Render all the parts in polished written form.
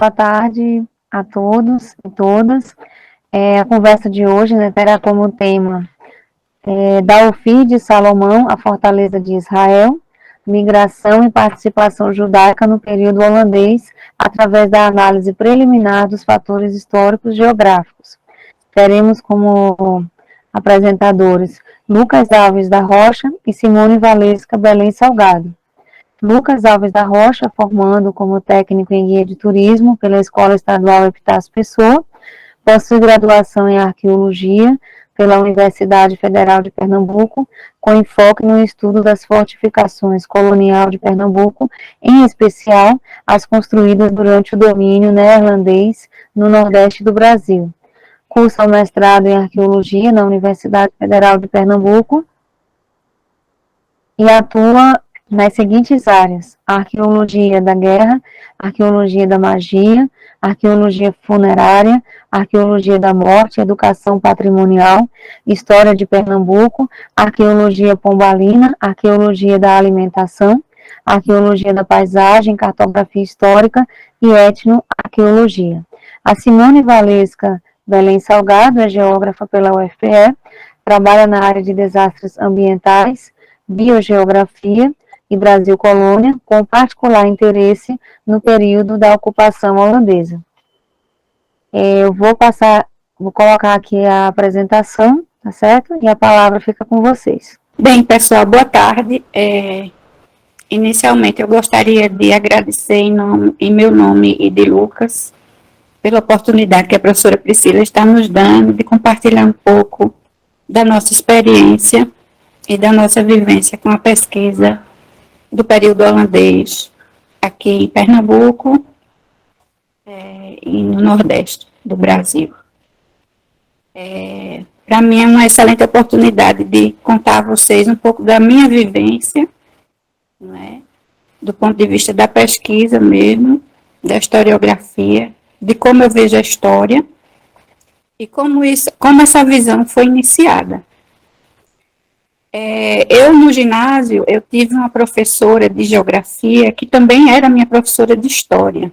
Boa tarde a todos e todas. A conversa de hoje, né, terá como tema da Ofir de Salomão, a fortaleza de Israel, migração e participação judaica no período holandês, através da análise preliminar dos fatores históricos geográficos. Teremos como apresentadores Lucas Alves da Rocha e Simone Valesca Belém Salgado. Lucas Alves da Rocha, formando como técnico em guia de turismo pela Escola Estadual Epitácio Pessoa, possui graduação em arqueologia pela Universidade Federal de Pernambuco, com enfoque no estudo das fortificações colonial de Pernambuco, em especial as construídas durante o domínio neerlandês no Nordeste do Brasil. Cursa o mestrado em arqueologia na Universidade Federal de Pernambuco e atua nas seguintes áreas: arqueologia da guerra, arqueologia da magia, arqueologia funerária, arqueologia da morte, educação patrimonial, história de Pernambuco, arqueologia pombalina, arqueologia da alimentação, arqueologia da paisagem, cartografia histórica e etnoarqueologia. A Simone Valesca Belém Salgado é geógrafa pela UFPE, trabalha na área de desastres ambientais, biogeografia e Brasil Colônia, com particular interesse no período da ocupação holandesa. Eu vou colocar aqui a apresentação, tá certo? E a palavra fica com vocês. Bem, pessoal, boa tarde. Inicialmente, eu gostaria de agradecer em meu nome e de Lucas, pela oportunidade que a professora Priscila está nos dando de compartilhar um pouco da nossa experiência e da nossa vivência com a pesquisa do período holandês aqui em Pernambuco e no Nordeste do Brasil. Para mim é uma excelente oportunidade de contar a vocês um pouco da minha vivência, né, do ponto de vista da pesquisa mesmo, da historiografia, de como eu vejo a história e como essa visão foi iniciada. Eu, no ginásio, eu tive uma professora de geografia que também era minha professora de história.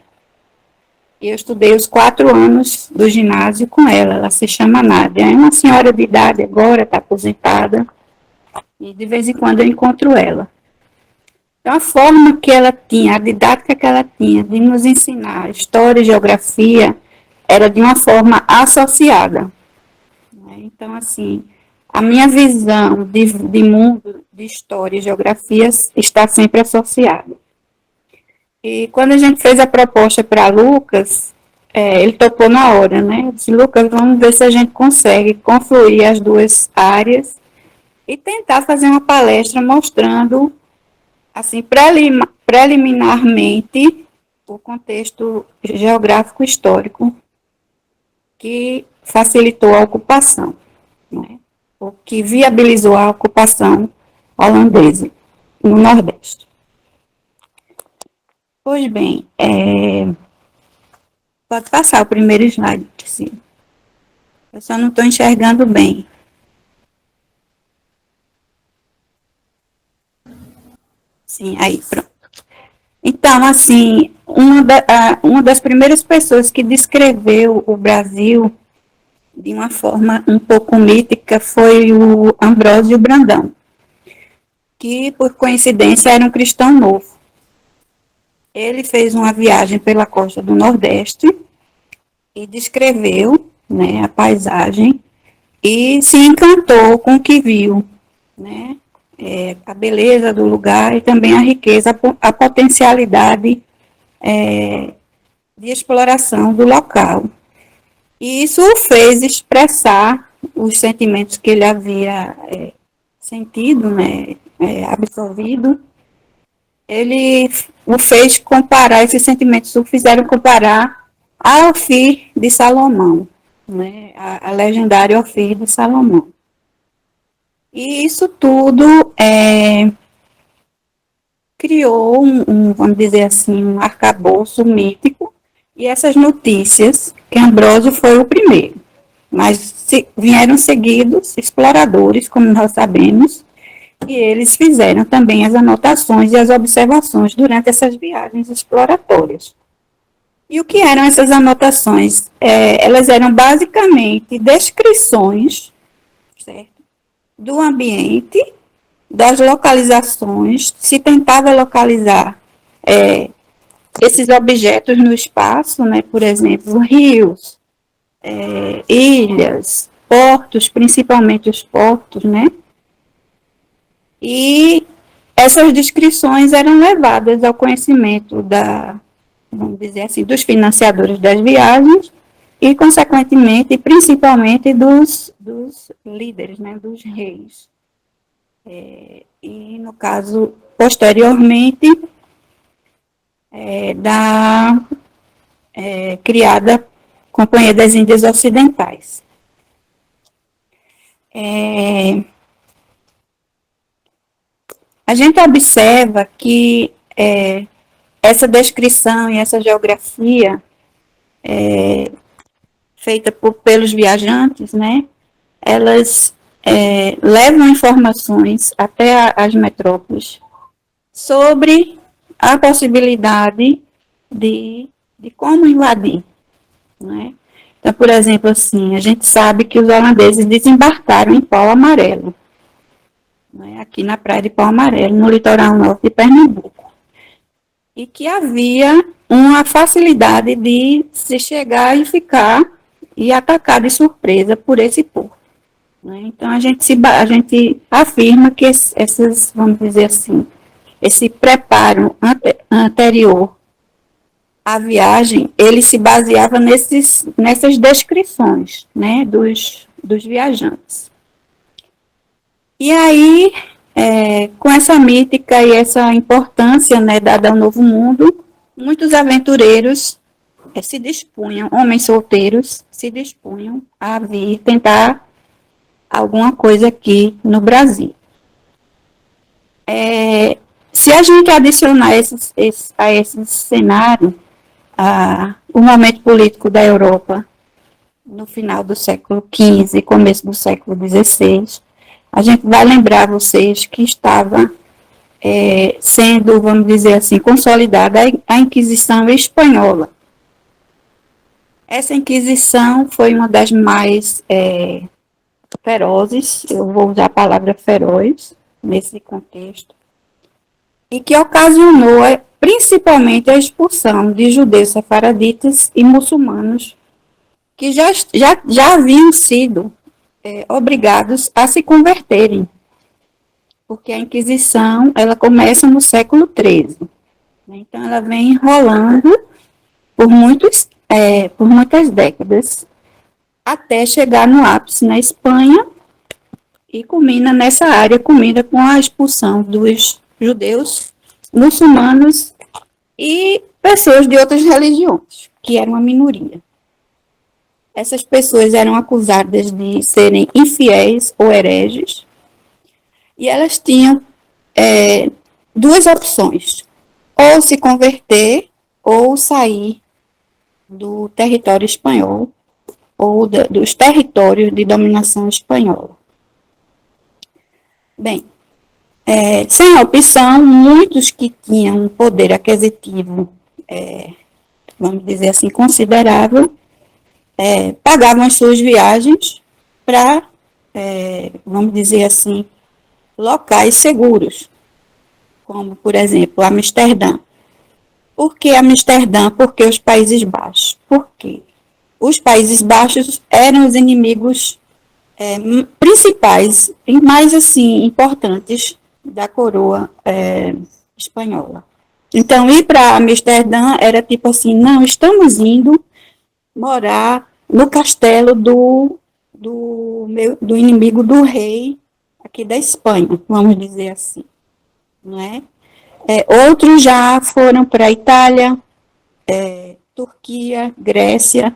E eu estudei os 4 anos do ginásio com ela. Ela se chama Nádia. É uma senhora de idade agora, está aposentada. E de vez em quando eu encontro ela. Então, a forma que ela tinha, a didática que ela tinha de nos ensinar história e geografia, era de uma forma associada. Então, assim, a minha visão de mundo, de história e geografia está sempre associada. E quando a gente fez a proposta para Lucas, ele topou na hora, né? Eu disse, Lucas, vamos ver se a gente consegue confluir as duas áreas e tentar fazer uma palestra mostrando, assim, preliminarmente, o contexto geográfico histórico que facilitou a ocupação, né? O que viabilizou a ocupação holandesa no Nordeste. Pois bem, pode passar o primeiro slide, sim. Eu só não estou enxergando bem. Sim, aí, pronto. Então, assim, uma das primeiras pessoas que descreveu o Brasil de uma forma um pouco mítica foi o Ambrósio Brandão, que, por coincidência, era um cristão novo. Ele fez uma viagem pela costa do Nordeste e descreveu, né, a paisagem e se encantou com o que viu, né, a beleza do lugar e também a riqueza, a potencialidade de exploração do local. E isso o fez expressar os sentimentos que ele havia sentido, né, absorvido. Ele o fez comparar, esses sentimentos o fizeram comparar a Ofir de Salomão, né, a legendária Ofir de Salomão. E isso tudo criou vamos dizer assim, um arcabouço mítico, e essas notícias, que Ambrósio foi o primeiro, mas vieram seguidos exploradores, como nós sabemos, e eles fizeram também as anotações e as observações durante essas viagens exploratórias. E o que eram essas anotações? Elas eram basicamente descrições, certo, do ambiente, das localizações, se tentava localizar esses objetos no espaço, né, por exemplo, rios, ilhas, portos, principalmente os portos, né, e essas descrições eram levadas ao conhecimento vamos dizer assim, dos financiadores das viagens e, consequentemente, principalmente dos líderes, né, dos reis. E, no caso, posteriormente, da criada Companhia das Índias Ocidentais. A gente observa que essa descrição e essa geografia feita pelos viajantes, né, elas levam informações até as metrópoles sobre a possibilidade de como invadir, né? Então, por exemplo, assim, a gente sabe que os holandeses desembarcaram em Pau Amarelo, né, aqui na praia de Pau Amarelo, no litoral norte de Pernambuco, e que havia uma facilidade de se chegar e ficar e atacar de surpresa por esse porto. Né? Então, a gente afirma que essas, vamos dizer assim, esse preparo anterior à viagem, ele se baseava nessas descrições, né, dos viajantes. E aí, com essa mítica e essa importância, né, dada ao Novo Mundo, muitos aventureiros se dispunham, homens solteiros, se dispunham a vir tentar alguma coisa aqui no Brasil. Se a gente adicionar a esse cenário o momento político da Europa no final do século XV e começo do século XVI, a gente vai lembrar vocês que estava sendo, vamos dizer assim, consolidada a Inquisição Espanhola. Essa Inquisição foi uma das mais ferozes, eu vou usar a palavra feroz nesse contexto, e que ocasionou principalmente a expulsão de judeus sefaraditas e muçulmanos que já haviam sido obrigados a se converterem, porque a Inquisição ela começa no século XIII, né? Então ela vem enrolando por muitas décadas, até chegar no ápice na Espanha e culmina com a expulsão dos judeus, muçulmanos e pessoas de outras religiões, que eram uma minoria. Essas pessoas eram acusadas de serem infiéis ou hereges, e elas tinham duas opções: ou se converter ou sair do território espanhol ou dos territórios de dominação espanhola. Bem, sem opção, muitos que tinham um poder aquisitivo, vamos dizer assim, considerável, pagavam as suas viagens para, vamos dizer assim, locais seguros, como, por exemplo, Amsterdã. Por que Amsterdã? Porque os Países Baixos. Por quê? Os Países Baixos eram os inimigos principais e mais assim importantes da coroa espanhola. Então, ir para Amsterdã era tipo assim: não, estamos indo morar no castelo do inimigo do rei aqui da Espanha, vamos dizer assim, não é? Outros já foram para a Itália, Turquia, Grécia,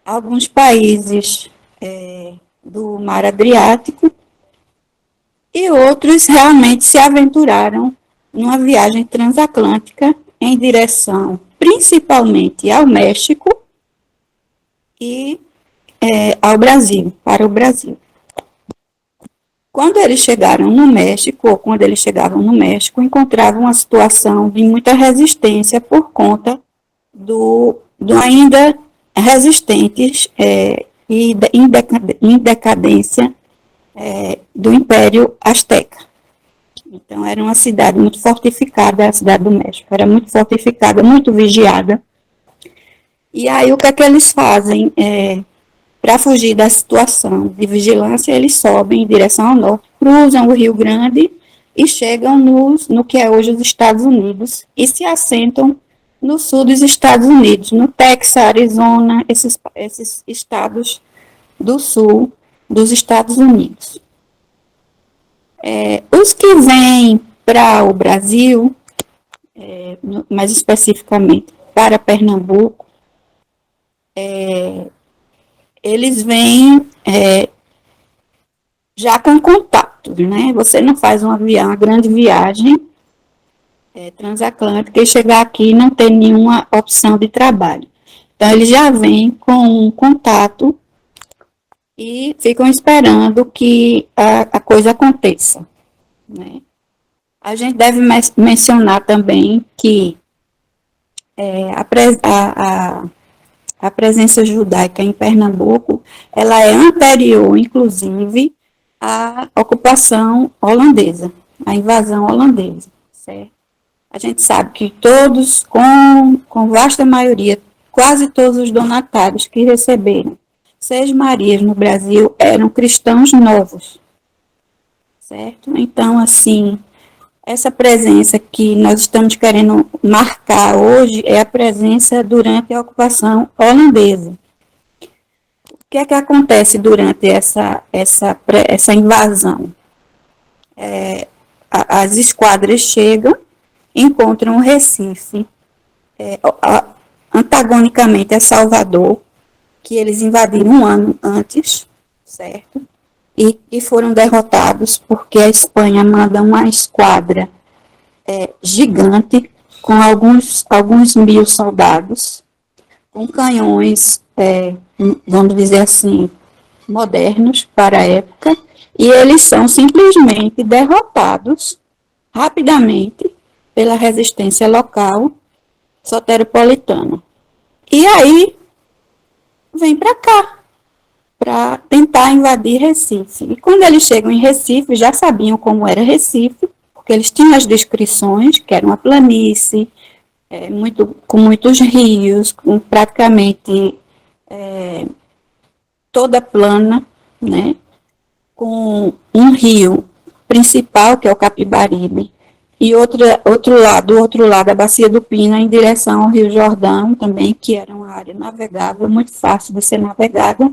alguns países do Mar Adriático, e outros realmente se aventuraram numa viagem transatlântica em direção principalmente ao México e ao Brasil, para o Brasil. Quando eles chegaram no México, ou quando eles chegavam no México, encontravam uma situação de muita resistência por conta do ainda resistentes e em decadência do Império Azteca. Então, era uma cidade muito fortificada, a cidade do México, era muito fortificada, muito vigiada. E aí, o que é que eles fazem? Para fugir da situação de vigilância, eles sobem em direção ao norte, cruzam o Rio Grande e chegam no que é hoje os Estados Unidos e se assentam no sul dos Estados Unidos, no Texas, Arizona, esses estados do sul dos Estados Unidos. Os que vêm para o Brasil, mais especificamente para Pernambuco, eles vêm já com contato, né? Você não faz uma grande viagem transatlântica e chegar aqui e não ter nenhuma opção de trabalho. Então, eles já vêm com um contato e ficam esperando que a coisa aconteça, né? A gente deve mencionar também que a presença judaica em Pernambuco, ela é anterior, inclusive, à ocupação holandesa, à invasão holandesa, certo? A gente sabe que todos, com vasta maioria, quase todos os donatários que receberam Seis Marias no Brasil eram cristãos novos, certo? Então, assim, essa presença que nós estamos querendo marcar hoje é a presença durante a ocupação holandesa. O que é que acontece durante essa invasão? As esquadras chegam, encontram o Recife, antagonicamente a Salvador, que eles invadiram um ano antes, certo? E foram derrotados porque a Espanha manda uma esquadra gigante, com alguns mil soldados, com canhões, vamos dizer assim, modernos para a época, e eles são simplesmente derrotados rapidamente pela resistência local soteropolitana. E aí, vem para cá, para tentar invadir Recife. E quando eles chegam em Recife, já sabiam como era Recife, porque eles tinham as descrições, que era uma planície, com muitos rios, com praticamente toda plana, né, com um rio principal, que é o Capibaribe, e outro lado, a Bacia do Pina, em direção ao Rio Jordão, também, que era uma área navegável, muito fácil de ser navegada,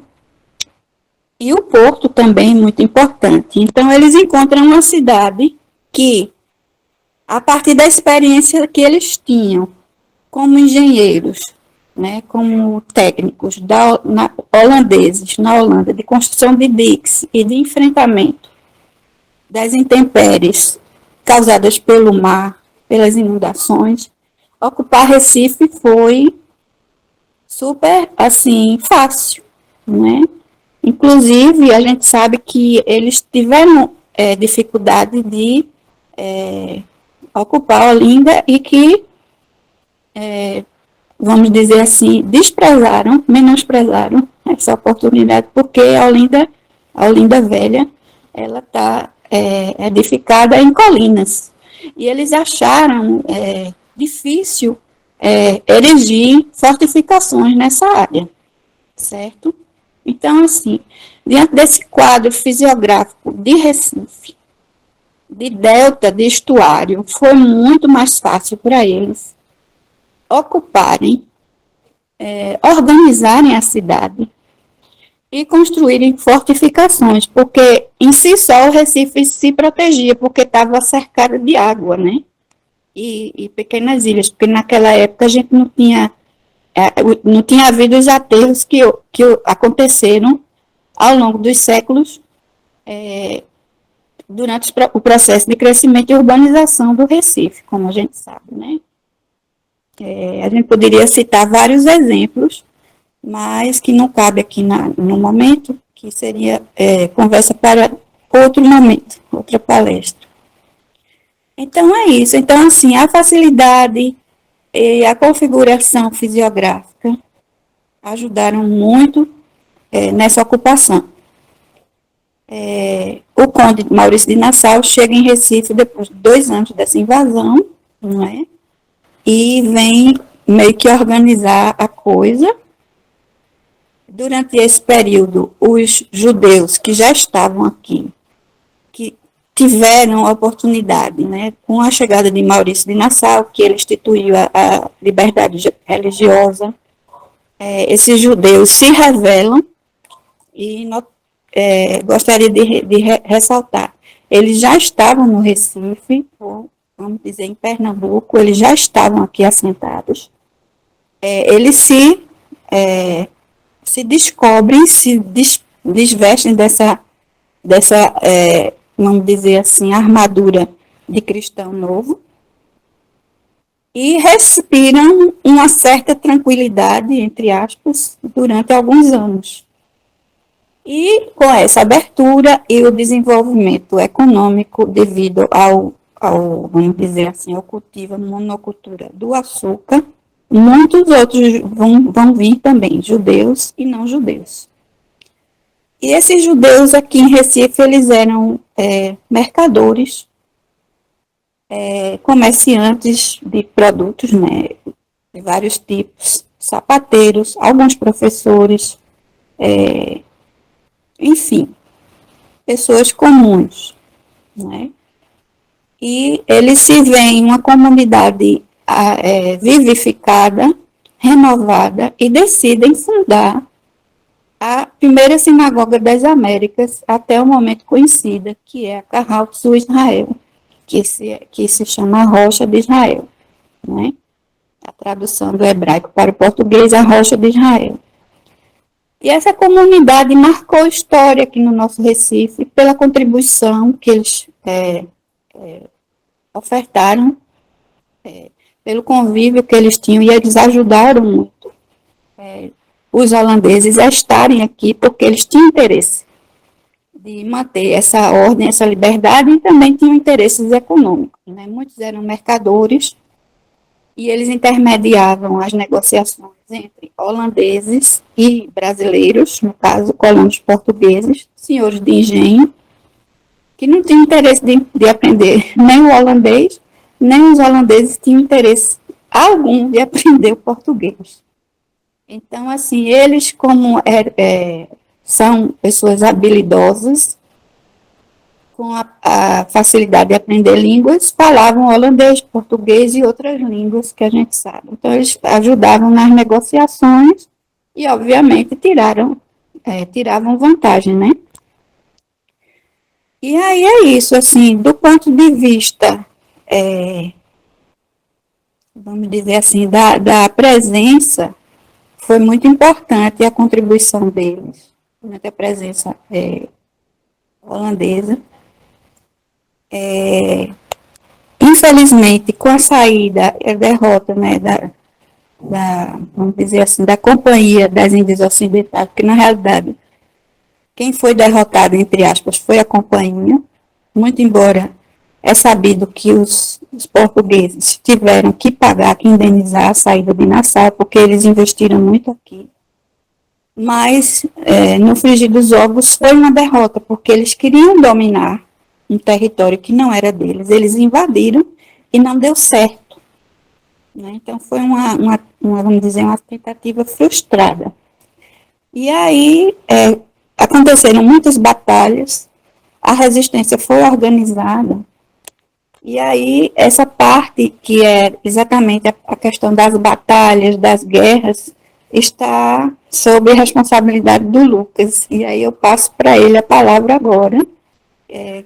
e o porto também muito importante. Então, eles encontram uma cidade que, a partir da experiência que eles tinham como engenheiros, né, como técnicos holandeses na Holanda, de construção de diques e de enfrentamento das intempéries causadas pelo mar, pelas inundações, ocupar Recife foi super, assim, fácil, né? Inclusive, a gente sabe que eles tiveram dificuldade de ocupar Olinda e que, vamos dizer assim, menosprezaram essa oportunidade, porque a Olinda Velha, ela está edificada em colinas. E eles acharam difícil erigir fortificações nessa área, certo? Então, assim, diante desse quadro fisiográfico de Recife, de delta, de estuário, foi muito mais fácil para eles ocuparem, organizarem a cidade e construírem fortificações, porque em si só o Recife se protegia, porque estava cercado de água, né? E pequenas ilhas, porque naquela época a gente não tinha havido os aterros que aconteceram ao longo dos séculos, durante o processo de crescimento e urbanização do Recife, como a gente sabe, né? A gente poderia citar vários exemplos, mas que não cabe aqui no momento, que seria conversa para outro momento, outra palestra. Então, é isso. Então, assim, a facilidade e a configuração fisiográfica ajudaram muito nessa ocupação. O conde Maurício de Nassau chega em Recife depois de 2 anos dessa invasão, não é? E vem meio que organizar a coisa. Durante esse período, os judeus que já estavam aqui, que tiveram a oportunidade, né, com a chegada de Maurício de Nassau, que ele instituiu a liberdade religiosa, esses judeus se rebelam e gostaria de ressaltar, eles já estavam no Recife, ou vamos dizer em Pernambuco, eles já estavam aqui assentados, eles se descobrem, se desvestem dessa vamos dizer assim, armadura de cristão novo, e respiram uma certa tranquilidade, entre aspas, durante alguns anos. E com essa abertura e o desenvolvimento econômico devido vamos dizer assim, ao cultivo, monocultura do açúcar, muitos outros vão vir também, judeus e não judeus. E esses judeus aqui em Recife, eles eram mercadores, comerciantes de produtos, né, de vários tipos, sapateiros, alguns professores, enfim, pessoas comuns, né? E eles se veem uma comunidade vivificada, renovada, e decidem fundar a primeira sinagoga das Américas, até o momento conhecida, que é a Carral do Israel, que se chama Rocha de Israel, né? A tradução do hebraico para o português, a Rocha de Israel. E essa comunidade marcou história aqui no nosso Recife pela contribuição que eles ofertaram, pelo convívio que eles tinham, e eles ajudaram muito os holandeses a estarem aqui, porque eles tinham interesse de manter essa ordem, essa liberdade, e também tinham interesses econômicos, né? Muitos eram mercadores, e eles intermediavam as negociações entre holandeses e brasileiros, no caso, colonos portugueses, senhores de engenho, que não tinham interesse de aprender nem o holandês, nem os holandeses tinham interesse algum de aprender o português. Então, assim, eles, como são pessoas habilidosas, com a facilidade de aprender línguas, falavam holandês, português e outras línguas que a gente sabe. Então, eles ajudavam nas negociações e, obviamente, tiravam vantagem, né? E aí é isso, assim, do ponto de vista, vamos dizer assim, da presença, foi muito importante a contribuição deles, durante a presença holandesa. Infelizmente, com a saída e a derrota, né, vamos dizer assim, da Companhia das Índias Ocidentais, porque na realidade quem foi derrotado, entre aspas, foi a Companhia, muito embora é sabido que os portugueses tiveram que pagar, que indenizar a saída de Nassau, porque eles investiram muito aqui. Mas, no frigir dos ovos, foi uma derrota, porque eles queriam dominar um território que não era deles, eles invadiram e não deu certo, né? Então foi vamos dizer, uma tentativa frustrada. E aí aconteceram muitas batalhas, a resistência foi organizada, e aí essa parte que é exatamente a questão das batalhas, das guerras, está sob a responsabilidade do Lucas, e aí eu passo para ele a palavra agora,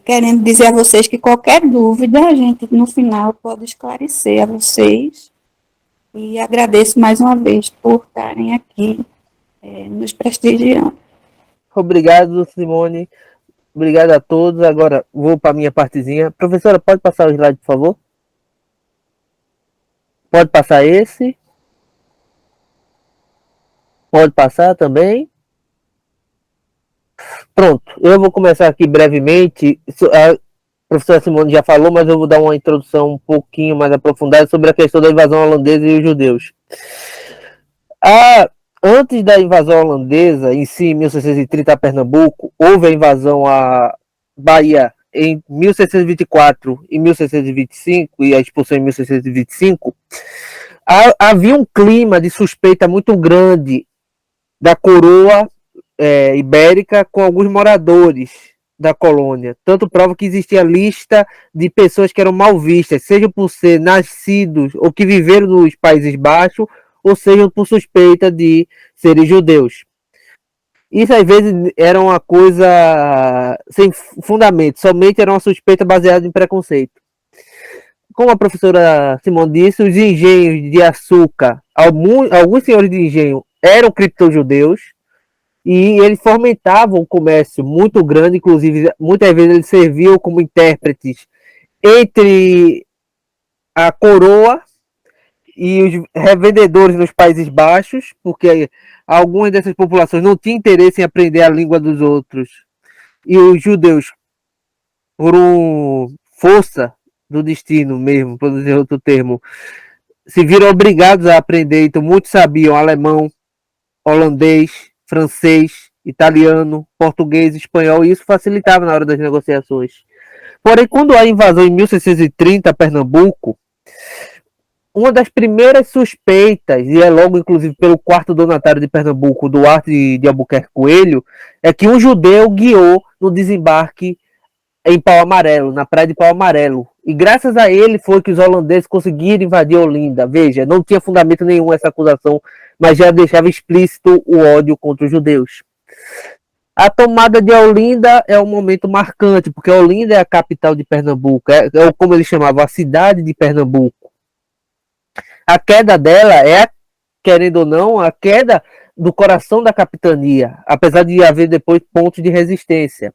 querendo dizer a vocês que qualquer dúvida a gente no final pode esclarecer a vocês, e agradeço mais uma vez por estarem aqui nos prestigiando. Obrigado, Simone. Obrigado a todos. Agora vou para a minha partezinha. Professora, pode passar o slide, por favor? Pode passar esse? Pode passar também? Pronto, eu vou começar aqui brevemente professora Simone já falou, mas eu vou dar uma introdução um pouquinho mais aprofundada sobre a questão da invasão holandesa e os judeus. Antes da invasão holandesa, em si, em 1630 a Pernambuco, houve a invasão à Bahia em 1624 e 1625, e a expulsão em 1625, havia um clima de suspeita muito grande da coroa ibérica com alguns moradores da colônia. Tanto prova que existia lista de pessoas que eram mal vistas, seja por ser nascidos ou que viveram nos Países Baixos, ou seja por suspeita de serem judeus. Isso às vezes era uma coisa sem fundamento, somente era uma suspeita baseada em preconceito. Como a professora Simone disse, os engenhos de açúcar, alguns senhores de engenho eram criptojudeus, e eles fomentavam um comércio muito grande, inclusive muitas vezes eles serviam como intérpretes entre a coroa e os revendedores nos Países Baixos, porque algumas dessas populações não tinham interesse em aprender a língua dos outros, e os judeus, por força do destino mesmo, por dizer outro termo, se viram obrigados a aprender. Então muitos sabiam alemão, holandês, francês, italiano, português, espanhol, e isso facilitava na hora das negociações. Porém, quando há a invasão em 1630 a Pernambuco, uma das primeiras suspeitas, e é logo inclusive pelo quarto donatário de Pernambuco, Duarte de Albuquerque Coelho, é que um judeu guiou no desembarque em Pau Amarelo, na praia de Pau Amarelo. E graças a ele foi que os holandeses conseguiram invadir Olinda. Veja, não tinha fundamento nenhum essa acusação, mas já deixava explícito o ódio contra os judeus. A tomada de Olinda é um momento marcante, porque Olinda é a capital de Pernambuco, é como eles chamavam, a cidade de Pernambuco. A queda dela é, querendo ou não, a queda do coração da capitania, apesar de haver depois pontos de resistência.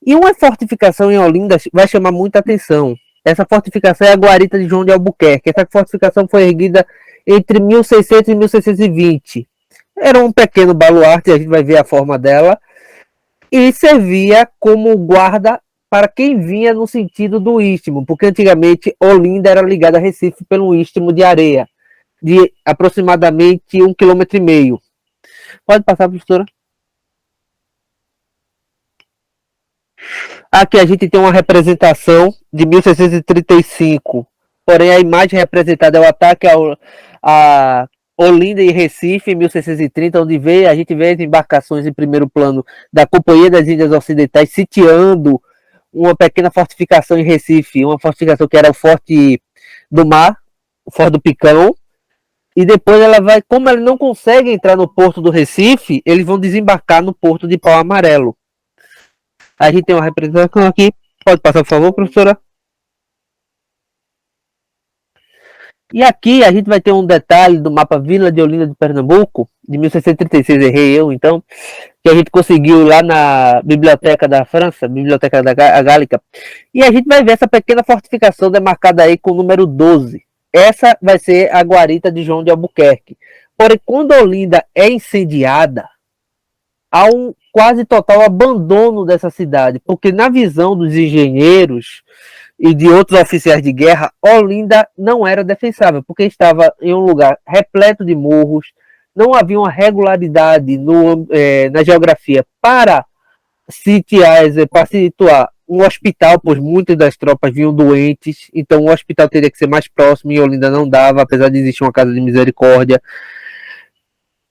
E uma fortificação em Olinda vai chamar muita atenção. Essa fortificação é a Guarita de João de Albuquerque. Essa fortificação foi erguida entre 1600 e 1620. Era um pequeno baluarte, a gente vai ver a forma dela, e servia como guarda para quem vinha no sentido do istmo, porque antigamente Olinda era ligada a Recife pelo istmo de areia, de aproximadamente 1,5 km. Pode passar, professora? Aqui a gente tem uma representação de 1635, porém a imagem representada é o ataque a Olinda e Recife em 1630, onde a gente vê as embarcações em primeiro plano da Companhia das Índias Ocidentais sitiando uma pequena fortificação em Recife, uma fortificação que era o Forte do Mar, o Forte do Picão, e depois ela vai, como ela não consegue entrar no porto do Recife, eles vão desembarcar no porto de Pau Amarelo. A gente tem uma representação aqui. Pode passar, por favor, professora? E aqui a gente vai ter um detalhe do mapa Vila de Olinda de Pernambuco, de 1636, errei eu, então, que a gente conseguiu lá na Biblioteca da França, Biblioteca da Gálica, e a gente vai ver essa pequena fortificação demarcada aí com o número 12. Essa vai ser a guarita de João de Albuquerque. Porém, quando Olinda é incendiada, há um quase total abandono dessa cidade, porque na visão dos engenheiros e de outros oficiais de guerra, Olinda não era defensável, porque estava em um lugar repleto de morros, não havia uma regularidade na geografia para situar um hospital, pois muitas das tropas vinham doentes, então o hospital teria que ser mais próximo e Olinda não dava, apesar de existir uma casa de misericórdia.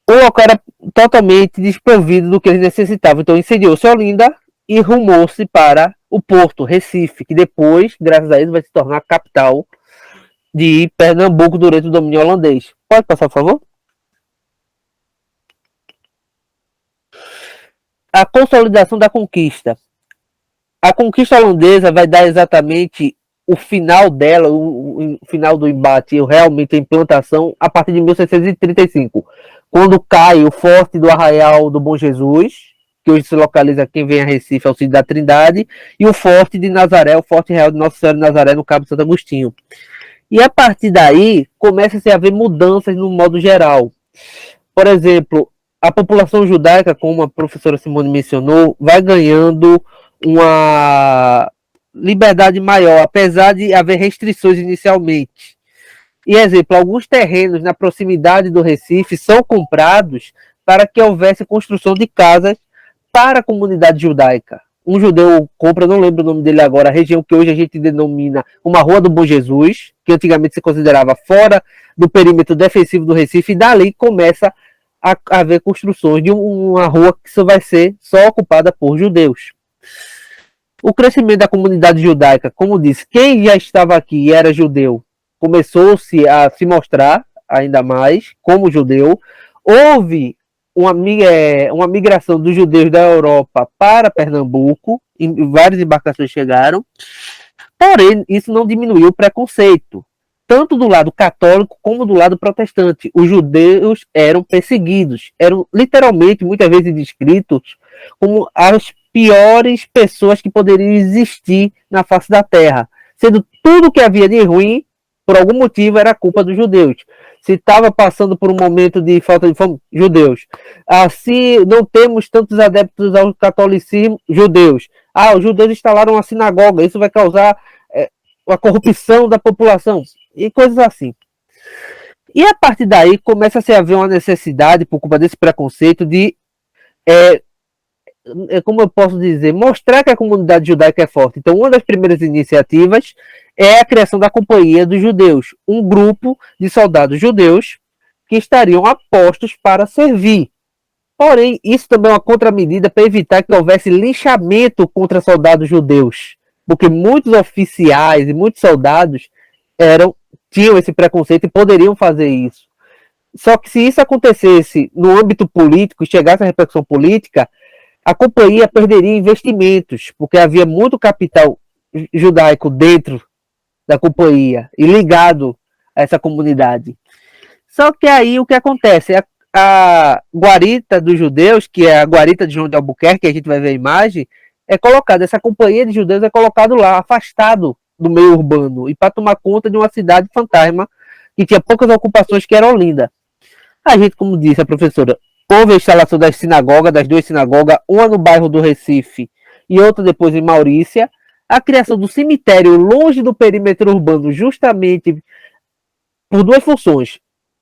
O local era totalmente desprovido do que eles necessitavam, então incendiou-se Olinda e rumou-se para o Porto, Recife, que depois, graças a isso, vai se tornar a capital de Pernambuco durante o domínio holandês. Pode passar, por favor? A consolidação da conquista. A conquista holandesa vai dar exatamente o final dela, o final do embate, realmente a implantação, a partir de 1635, quando cai o Forte do Arraial do Bom Jesus, que hoje se localiza quem vem a Recife, ao sítio da Trindade, e o Forte de Nazaré, o Forte Real de Nossa Senhora de Nazaré, no Cabo Santo Agostinho. E a partir daí, começa-se a haver mudanças no modo geral. Por exemplo, a população judaica, como a professora Simone mencionou, vai ganhando uma liberdade maior, apesar de haver restrições inicialmente. E, exemplo, alguns terrenos na proximidade do Recife são comprados para que houvesse construção de casas para a comunidade judaica. Um judeu compra, não lembro o nome dele agora, a região que hoje a gente denomina uma Rua do Bom Jesus, que antigamente se considerava fora do perímetro defensivo do Recife, e dali começa a haver construções de uma rua que só vai ser só ocupada por judeus. O crescimento da comunidade judaica, como disse, quem já estava aqui e era judeu, começou-se a se mostrar ainda mais como judeu. Houve uma migração dos judeus da Europa para Pernambuco, e várias embarcações chegaram, porém, isso não diminuiu o preconceito, tanto do lado católico como do lado protestante. Os judeus eram perseguidos, eram literalmente, muitas vezes, descritos como as piores pessoas que poderiam existir na face da terra, sendo tudo que havia de ruim, por algum motivo, era culpa dos judeus. Se estava passando por um momento de falta de fome, judeus. Se não temos tantos adeptos ao catolicismo, judeus. Os judeus instalaram uma sinagoga, isso vai causar a corrupção da população, e coisas assim. E a partir daí começa-se a haver uma necessidade, por culpa desse preconceito, de, como eu posso dizer, mostrar que a comunidade judaica é forte. Então, uma das primeiras iniciativas é a criação da Companhia dos Judeus, um grupo de soldados judeus que estariam apostos para servir. Porém, isso também é uma contramedida para evitar que houvesse linchamento contra soldados judeus, porque muitos oficiais e muitos soldados tinham esse preconceito e poderiam fazer isso. Só que se isso acontecesse no âmbito político e chegasse à repercussão política, a companhia perderia investimentos, porque havia muito capital judaico dentro da companhia e ligado a essa comunidade. Só que aí o que acontece? A guarita dos judeus, que é a guarita de João de Albuquerque, que a gente vai ver a imagem, é colocada, essa companhia de judeus é colocado lá, afastado do meio urbano, e para tomar conta de uma cidade fantasma que tinha poucas ocupações, que era Olinda. A gente, como disse a professora, houve a instalação das sinagogas, das duas sinagogas, uma no bairro do Recife e outra depois em Maurícia, a criação do cemitério longe do perímetro urbano, justamente por duas funções: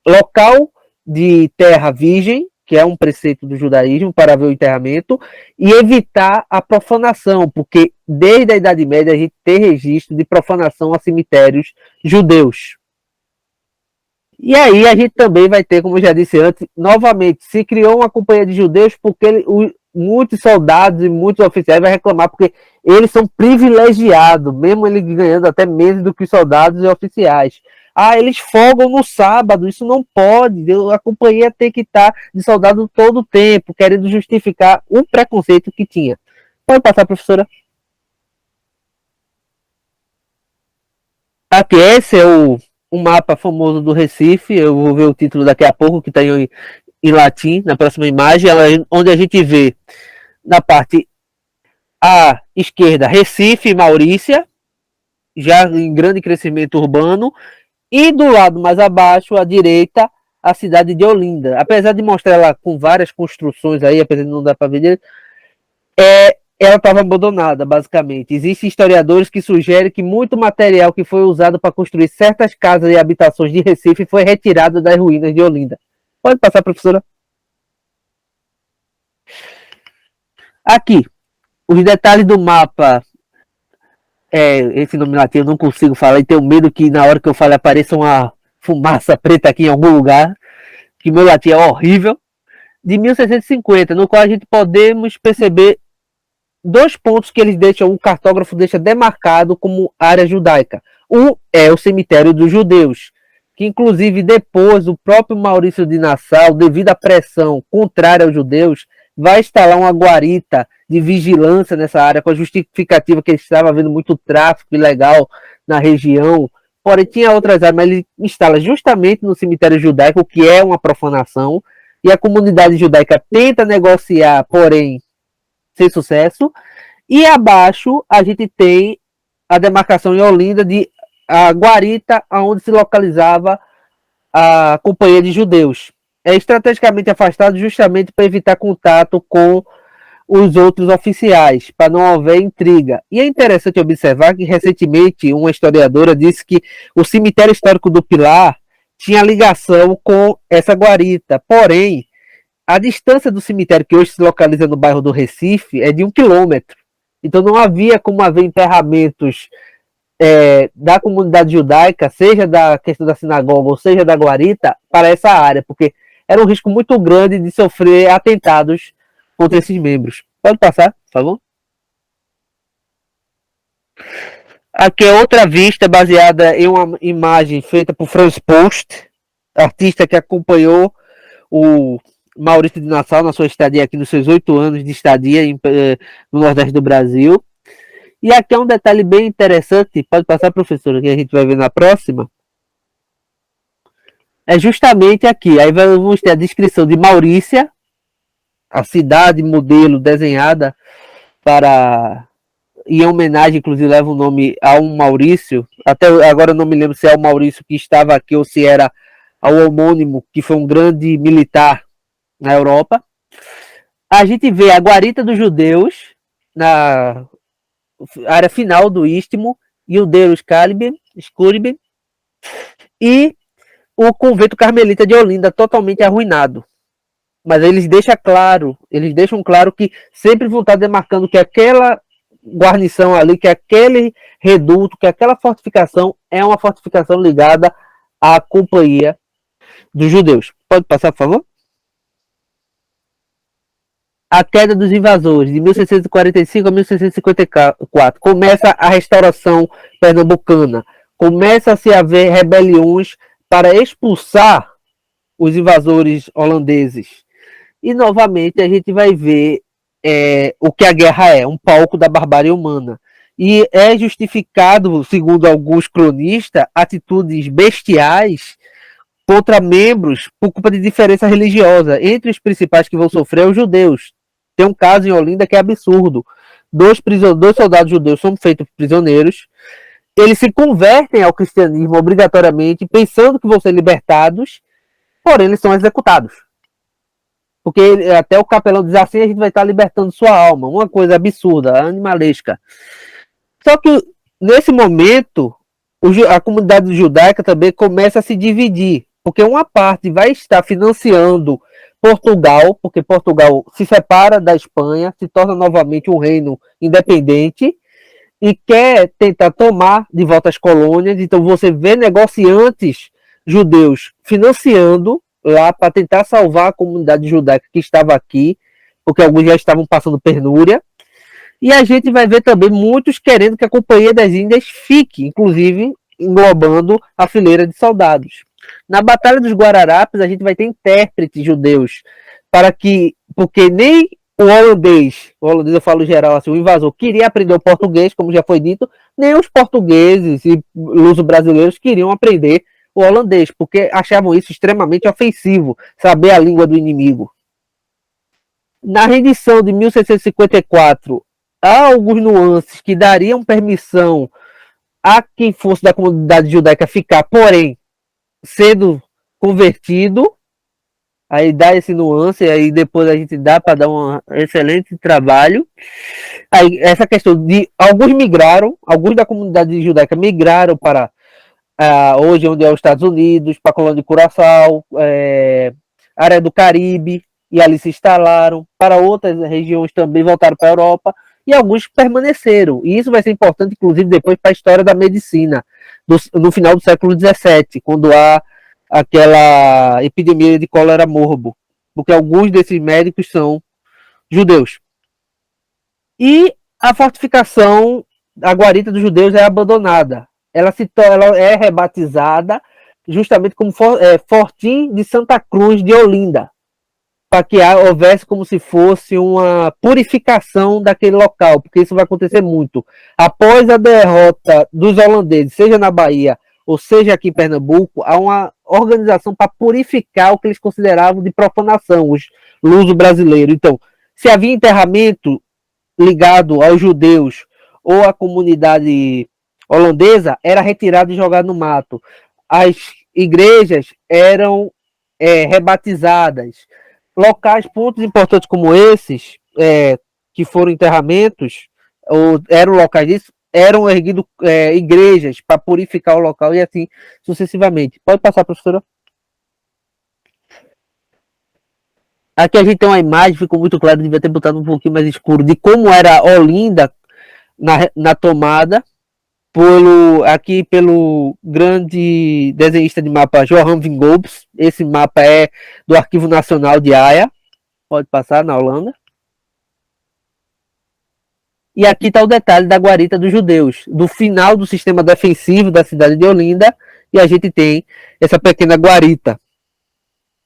local de terra virgem, que é um preceito do judaísmo para ver o enterramento, e evitar a profanação, porque desde a Idade Média a gente tem registro de profanação a cemitérios judeus. E aí a gente também vai ter, como eu já disse antes, novamente, se criou uma companhia de judeus porque muitos soldados e muitos oficiais vão reclamar porque eles são privilegiados, mesmo eles ganhando até menos do que os soldados e oficiais. Eles folgam no sábado, isso não pode, a companhia tem que estar de soldado todo o tempo, querendo justificar o preconceito que tinha. Pode passar, professora? Aqui, esse é o mapa famoso do Recife, eu vou ver o título daqui a pouco, que está em latim, na próxima imagem, onde a gente vê na parte à esquerda Recife e Maurícia, já em grande crescimento urbano, e do lado mais abaixo, à direita, a cidade de Olinda. Apesar de mostrar ela com várias construções aí, apesar de não dar para ver, ela estava abandonada, basicamente. Existem historiadores que sugerem que muito material que foi usado para construir certas casas e habitações de Recife foi retirado das ruínas de Olinda. Pode passar, professora? Aqui, os detalhes do mapa. Esse nome latim eu não consigo falar e tenho medo que na hora que eu fale apareça uma fumaça preta aqui em algum lugar, que meu latim é horrível, de 1650, no qual a gente podemos perceber dois pontos que eles deixam, o cartógrafo deixa demarcado como área judaica. Um é o cemitério dos judeus, que inclusive depois o próprio Maurício de Nassau, devido à pressão contrária aos judeus, vai instalar uma guarita de vigilância nessa área, com a justificativa que ele estava havendo muito tráfico ilegal na região. Porém, tinha outras áreas, mas ele instala justamente no cemitério judaico, que é uma profanação, e a comunidade judaica tenta negociar, porém, sem sucesso. E abaixo, a gente tem a demarcação em Olinda de a guarita, onde se localizava a companhia de judeus. É estrategicamente afastado justamente para evitar contato com os outros oficiais, para não haver intriga. E é interessante observar que, recentemente, uma historiadora disse que o cemitério histórico do Pilar tinha ligação com essa guarita. Porém, a distância do cemitério, que hoje se localiza no bairro do Recife, é de 1 quilômetro. Então não havia como haver enterramentos da comunidade judaica, seja da questão da sinagoga ou seja da guarita, para essa área, porque era um risco muito grande de sofrer atentados contra esses membros. Pode passar, por favor? Aqui é outra vista baseada em uma imagem feita por Franz Post, artista que acompanhou o Maurício de Nassau na sua estadia aqui, nos seus 8 anos de estadia no Nordeste do Brasil. E aqui é um detalhe bem interessante, pode passar, professora, que a gente vai ver na próxima. É justamente aqui, aí vamos ter a descrição de Maurícia, a cidade modelo desenhada para, em homenagem, inclusive leva o nome a um Maurício, até agora eu não me lembro se é o Maurício que estava aqui ou se era o homônimo, que foi um grande militar na Europa. A gente vê a guarita dos judeus na área final do istmo, Yudeus Caliben, Scuriben, e o convento carmelita de Olinda totalmente arruinado. Mas eles deixam claro que sempre vão estar demarcando que aquela guarnição ali, que aquele reduto, que aquela fortificação é uma fortificação ligada à companhia dos judeus. Pode passar, por favor? A queda dos invasores, de 1645 a 1654. Começa a restauração pernambucana. Começa-se a haver rebeliões para expulsar os invasores holandeses. E, novamente, a gente vai ver o que a guerra é, um palco da barbárie humana. E é justificado, segundo alguns cronistas, atitudes bestiais contra membros por culpa de diferença religiosa. Entre os principais que vão sofrer os judeus. Tem um caso em Olinda que é absurdo. Dois soldados judeus são feitos prisioneiros. Eles se convertem ao cristianismo obrigatoriamente, pensando que vão ser libertados, porém eles são executados. Porque até o capelão diz assim, a gente vai estar libertando sua alma. Uma coisa absurda, animalesca. Só que, nesse momento, a comunidade judaica também começa a se dividir. Porque uma parte vai estar financiando Portugal, porque Portugal se separa da Espanha, se torna novamente um reino independente e quer tentar tomar de volta as colônias. Então você vê negociantes judeus financiando lá para tentar salvar a comunidade judaica que estava aqui, porque alguns já estavam passando penúria. E a gente vai ver também muitos querendo que a Companhia das Índias fique, inclusive englobando a fileira de soldados. Na Batalha dos Guararapes, a gente vai ter intérpretes judeus, porque nem o holandês eu falo geral, assim, o invasor queria aprender o português, como já foi dito, nem os portugueses e luso-brasileiros queriam aprender o holandês, porque achavam isso extremamente ofensivo, saber a língua do inimigo. Na rendição de 1654, há alguns nuances que dariam permissão a quem fosse da comunidade judaica ficar, porém, sendo convertido, aí dá esse nuance, aí depois a gente dá para dar um excelente trabalho. Aí essa questão de alguns da comunidade judaica migraram para hoje onde é os Estados Unidos, para a colônia de Curaçao, área do Caribe, e ali se instalaram. Para outras regiões também voltaram para a Europa, e alguns permaneceram. E isso vai ser importante, inclusive, depois para a história da medicina, no final do século XVII, quando há aquela epidemia de cólera morbo, porque alguns desses médicos são judeus. E a fortificação, a guarita dos judeus é abandonada. Ela é rebatizada justamente como Fortim de Santa Cruz de Olinda, para que houvesse como se fosse uma purificação daquele local, porque isso vai acontecer muito. Após a derrota dos holandeses, seja na Bahia ou seja aqui em Pernambuco, há uma organização para purificar o que eles consideravam de profanação, os luso-brasileiros. Então, se havia enterramento ligado aos judeus ou à comunidade holandesa, era retirado e jogado no mato. As igrejas eram rebatizadas. Locais, pontos importantes como esses, que foram enterramentos, ou eram locais disso, eram erguidos igrejas para purificar o local e assim sucessivamente. Pode passar, professora? Aqui a gente tem uma imagem, ficou muito claro, devia ter botado um pouquinho mais escuro, de como era Olinda na tomada, pelo grande desenhista de mapa Johan van Gogh. Esse mapa é do Arquivo Nacional de Haia. Pode passar, na Holanda. E aqui está o detalhe da guarita dos judeus, do final do sistema defensivo da cidade de Olinda, e a gente tem essa pequena guarita.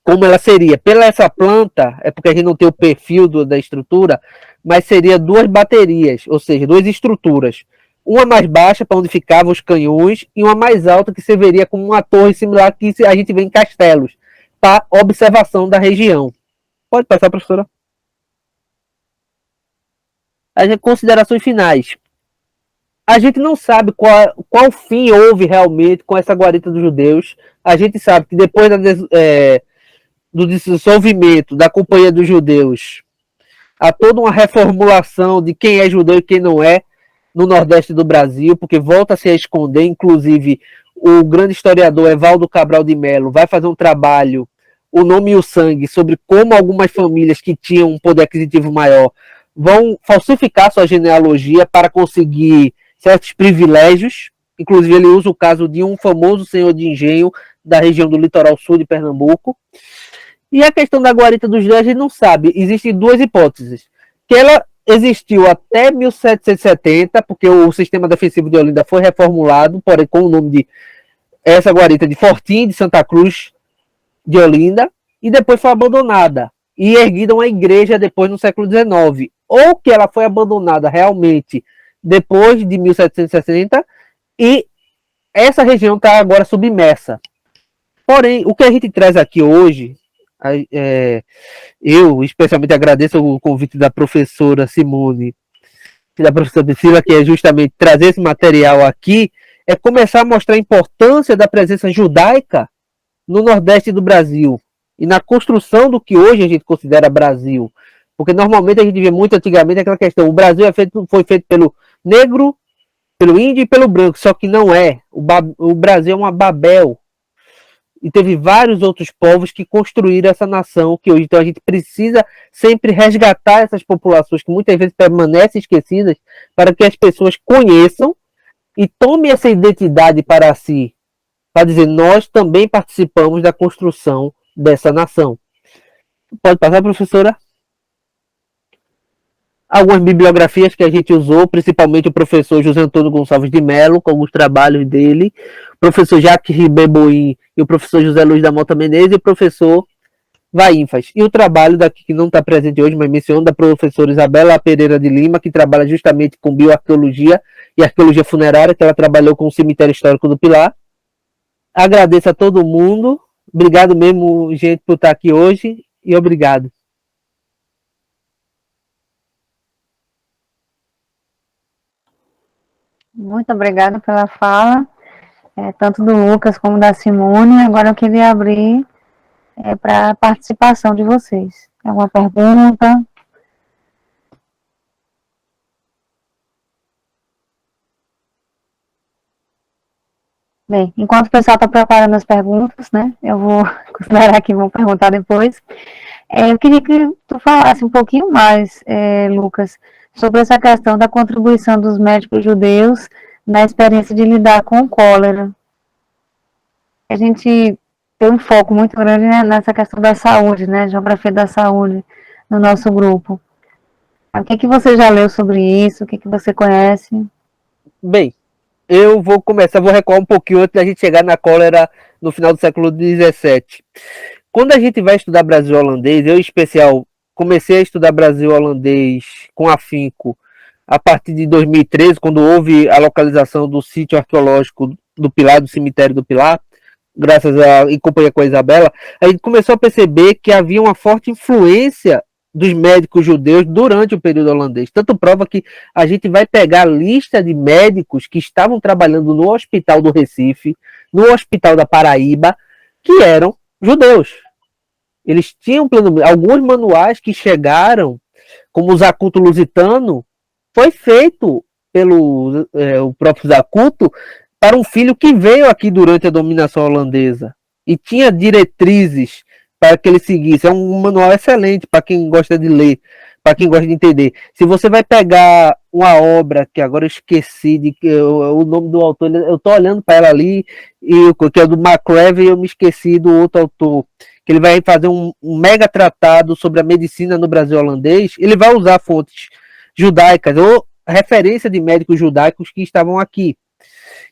Como ela seria? Pela essa planta, é porque a gente não tem o perfil da estrutura, mas seria duas baterias, ou seja, duas estruturas. Uma mais baixa, para onde ficavam os canhões, e uma mais alta, que serviria como uma torre similar que a gente vê em castelos, para observação da região. Pode passar, professora? As considerações finais. A gente não sabe qual fim houve realmente com essa guarita dos judeus. A gente sabe que depois do dissolvimento da Companhia dos Judeus, há toda uma reformulação de quem é judeu e quem não é no Nordeste do Brasil, porque volta-se a esconder. Inclusive, o grande historiador Evaldo Cabral de Melo vai fazer um trabalho, O Nome e o Sangue, sobre como algumas famílias que tinham um poder aquisitivo maior vão falsificar sua genealogia para conseguir certos privilégios. Inclusive, ele usa o caso de um famoso senhor de engenho da região do litoral sul de Pernambuco. E a questão da guarita dos judeus, a gente não sabe. Existem duas hipóteses. Que ela existiu até 1770, porque o sistema defensivo de Olinda foi reformulado, porém com o nome de essa guarita de Fortim de Santa Cruz de Olinda, e depois foi abandonada e erguida uma igreja depois no século XIX. Ou que ela foi abandonada realmente depois de 1760 e essa região está agora submersa. Porém, o que a gente traz aqui hoje, eu especialmente agradeço o convite da professora Simone e da professora Priscila, que é justamente trazer esse material aqui, é começar a mostrar a importância da presença judaica no Nordeste do Brasil e na construção do que hoje a gente considera Brasil. Porque normalmente a gente vê muito antigamente aquela questão, o Brasil foi feito pelo negro, pelo índio e pelo branco, só que não é. O Brasil é uma Babel. E teve vários outros povos que construíram essa nação que hoje. Então a gente precisa sempre resgatar essas populações que muitas vezes permanecem esquecidas, para que as pessoas conheçam e tomem essa identidade para si, para dizer, nós também participamos da construção dessa nação. Pode passar, professora? Algumas bibliografias que a gente usou, principalmente o professor José Antônio Gonçalves de Mello, com alguns trabalhos dele, o professor Jacques Ribeboim e o professor José Luiz da Mota Menezes e o professor Vaínfas. E o trabalho daqui que não está presente hoje, mas menciono, da professora Isabela Pereira de Lima, que trabalha justamente com bioarqueologia e arqueologia funerária, que ela trabalhou com o Cemitério Histórico do Pilar. Agradeço a todo mundo. Obrigado mesmo, gente, por estar aqui hoje, e obrigado. Muito obrigada pela fala, tanto do Lucas como da Simone. Agora eu queria abrir para a participação de vocês. Alguma pergunta? Bem, enquanto o pessoal está preparando as perguntas, né, eu vou considerar que vão perguntar depois. Eu queria que tu falasse um pouquinho mais, Lucas, sobre essa questão da contribuição dos médicos judeus na experiência de lidar com o cólera. A gente tem um foco muito grande, né, nessa questão da saúde, né, geografia da saúde, no nosso grupo. O que você já leu sobre isso? O que você conhece? Bem, eu vou recuar um pouquinho antes da gente chegar na cólera no final do século XVII. Quando a gente vai estudar Brasil holandês, eu em especial comecei a estudar Brasil holandês com afinco a partir de 2013, quando houve a localização do sítio arqueológico do Pilar, do cemitério do Pilar, em companhia com a Isabela, a gente começou a perceber que havia uma forte influência dos médicos judeus durante o período holandês. Tanto prova que a gente vai pegar a lista de médicos que estavam trabalhando no Hospital do Recife, no Hospital da Paraíba, que eram judeus. Eles tinham alguns manuais que chegaram como o Zacuto Lusitano, foi feito pelo o próprio Zacuto para um filho que veio aqui durante a dominação holandesa e tinha diretrizes para que ele seguisse. É um manual excelente para quem gosta de ler, para quem gosta de entender. Se você vai pegar uma obra que agora eu esqueci o nome do autor, eu estou olhando para ela ali, que é do McCraven, e eu me esqueci do outro autor, que ele vai fazer um mega tratado sobre a medicina no Brasil holandês. Ele vai usar fontes judaicas ou referência de médicos judaicos que estavam aqui.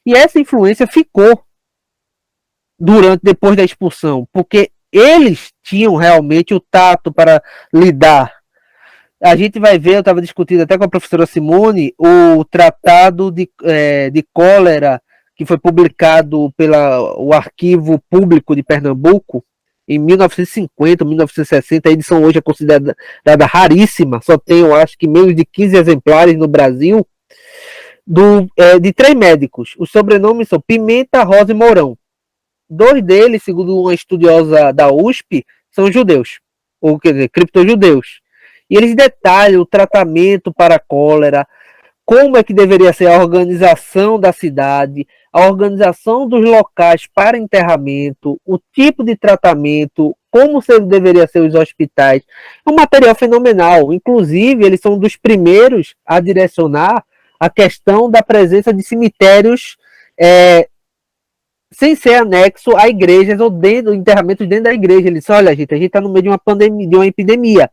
E essa influência ficou depois da expulsão, porque eles tinham realmente o tato para lidar. A gente vai ver, eu estava discutindo até com a professora Simone, o tratado de cólera que foi publicado pelo Arquivo Público de Pernambuco em 1950, 1960. A edição hoje é considerada raríssima, só tem, eu acho que menos de 15 exemplares no Brasil, de 3 médicos. Os sobrenomes são Pimenta, Rosa e Mourão. 2 deles, segundo uma estudiosa da USP, são judeus, ou quer dizer, criptojudeus. E eles detalham o tratamento para a cólera, como é que deveria ser a organização da cidade, a organização dos locais para enterramento, o tipo de tratamento, como deveria ser os hospitais. É um material fenomenal. Inclusive, eles são dos primeiros a direcionar a questão da presença de cemitérios sem ser anexo a igrejas ou enterramentos dentro da igreja. Eles disseram, olha, a gente está no meio de uma pandemia, de uma epidemia.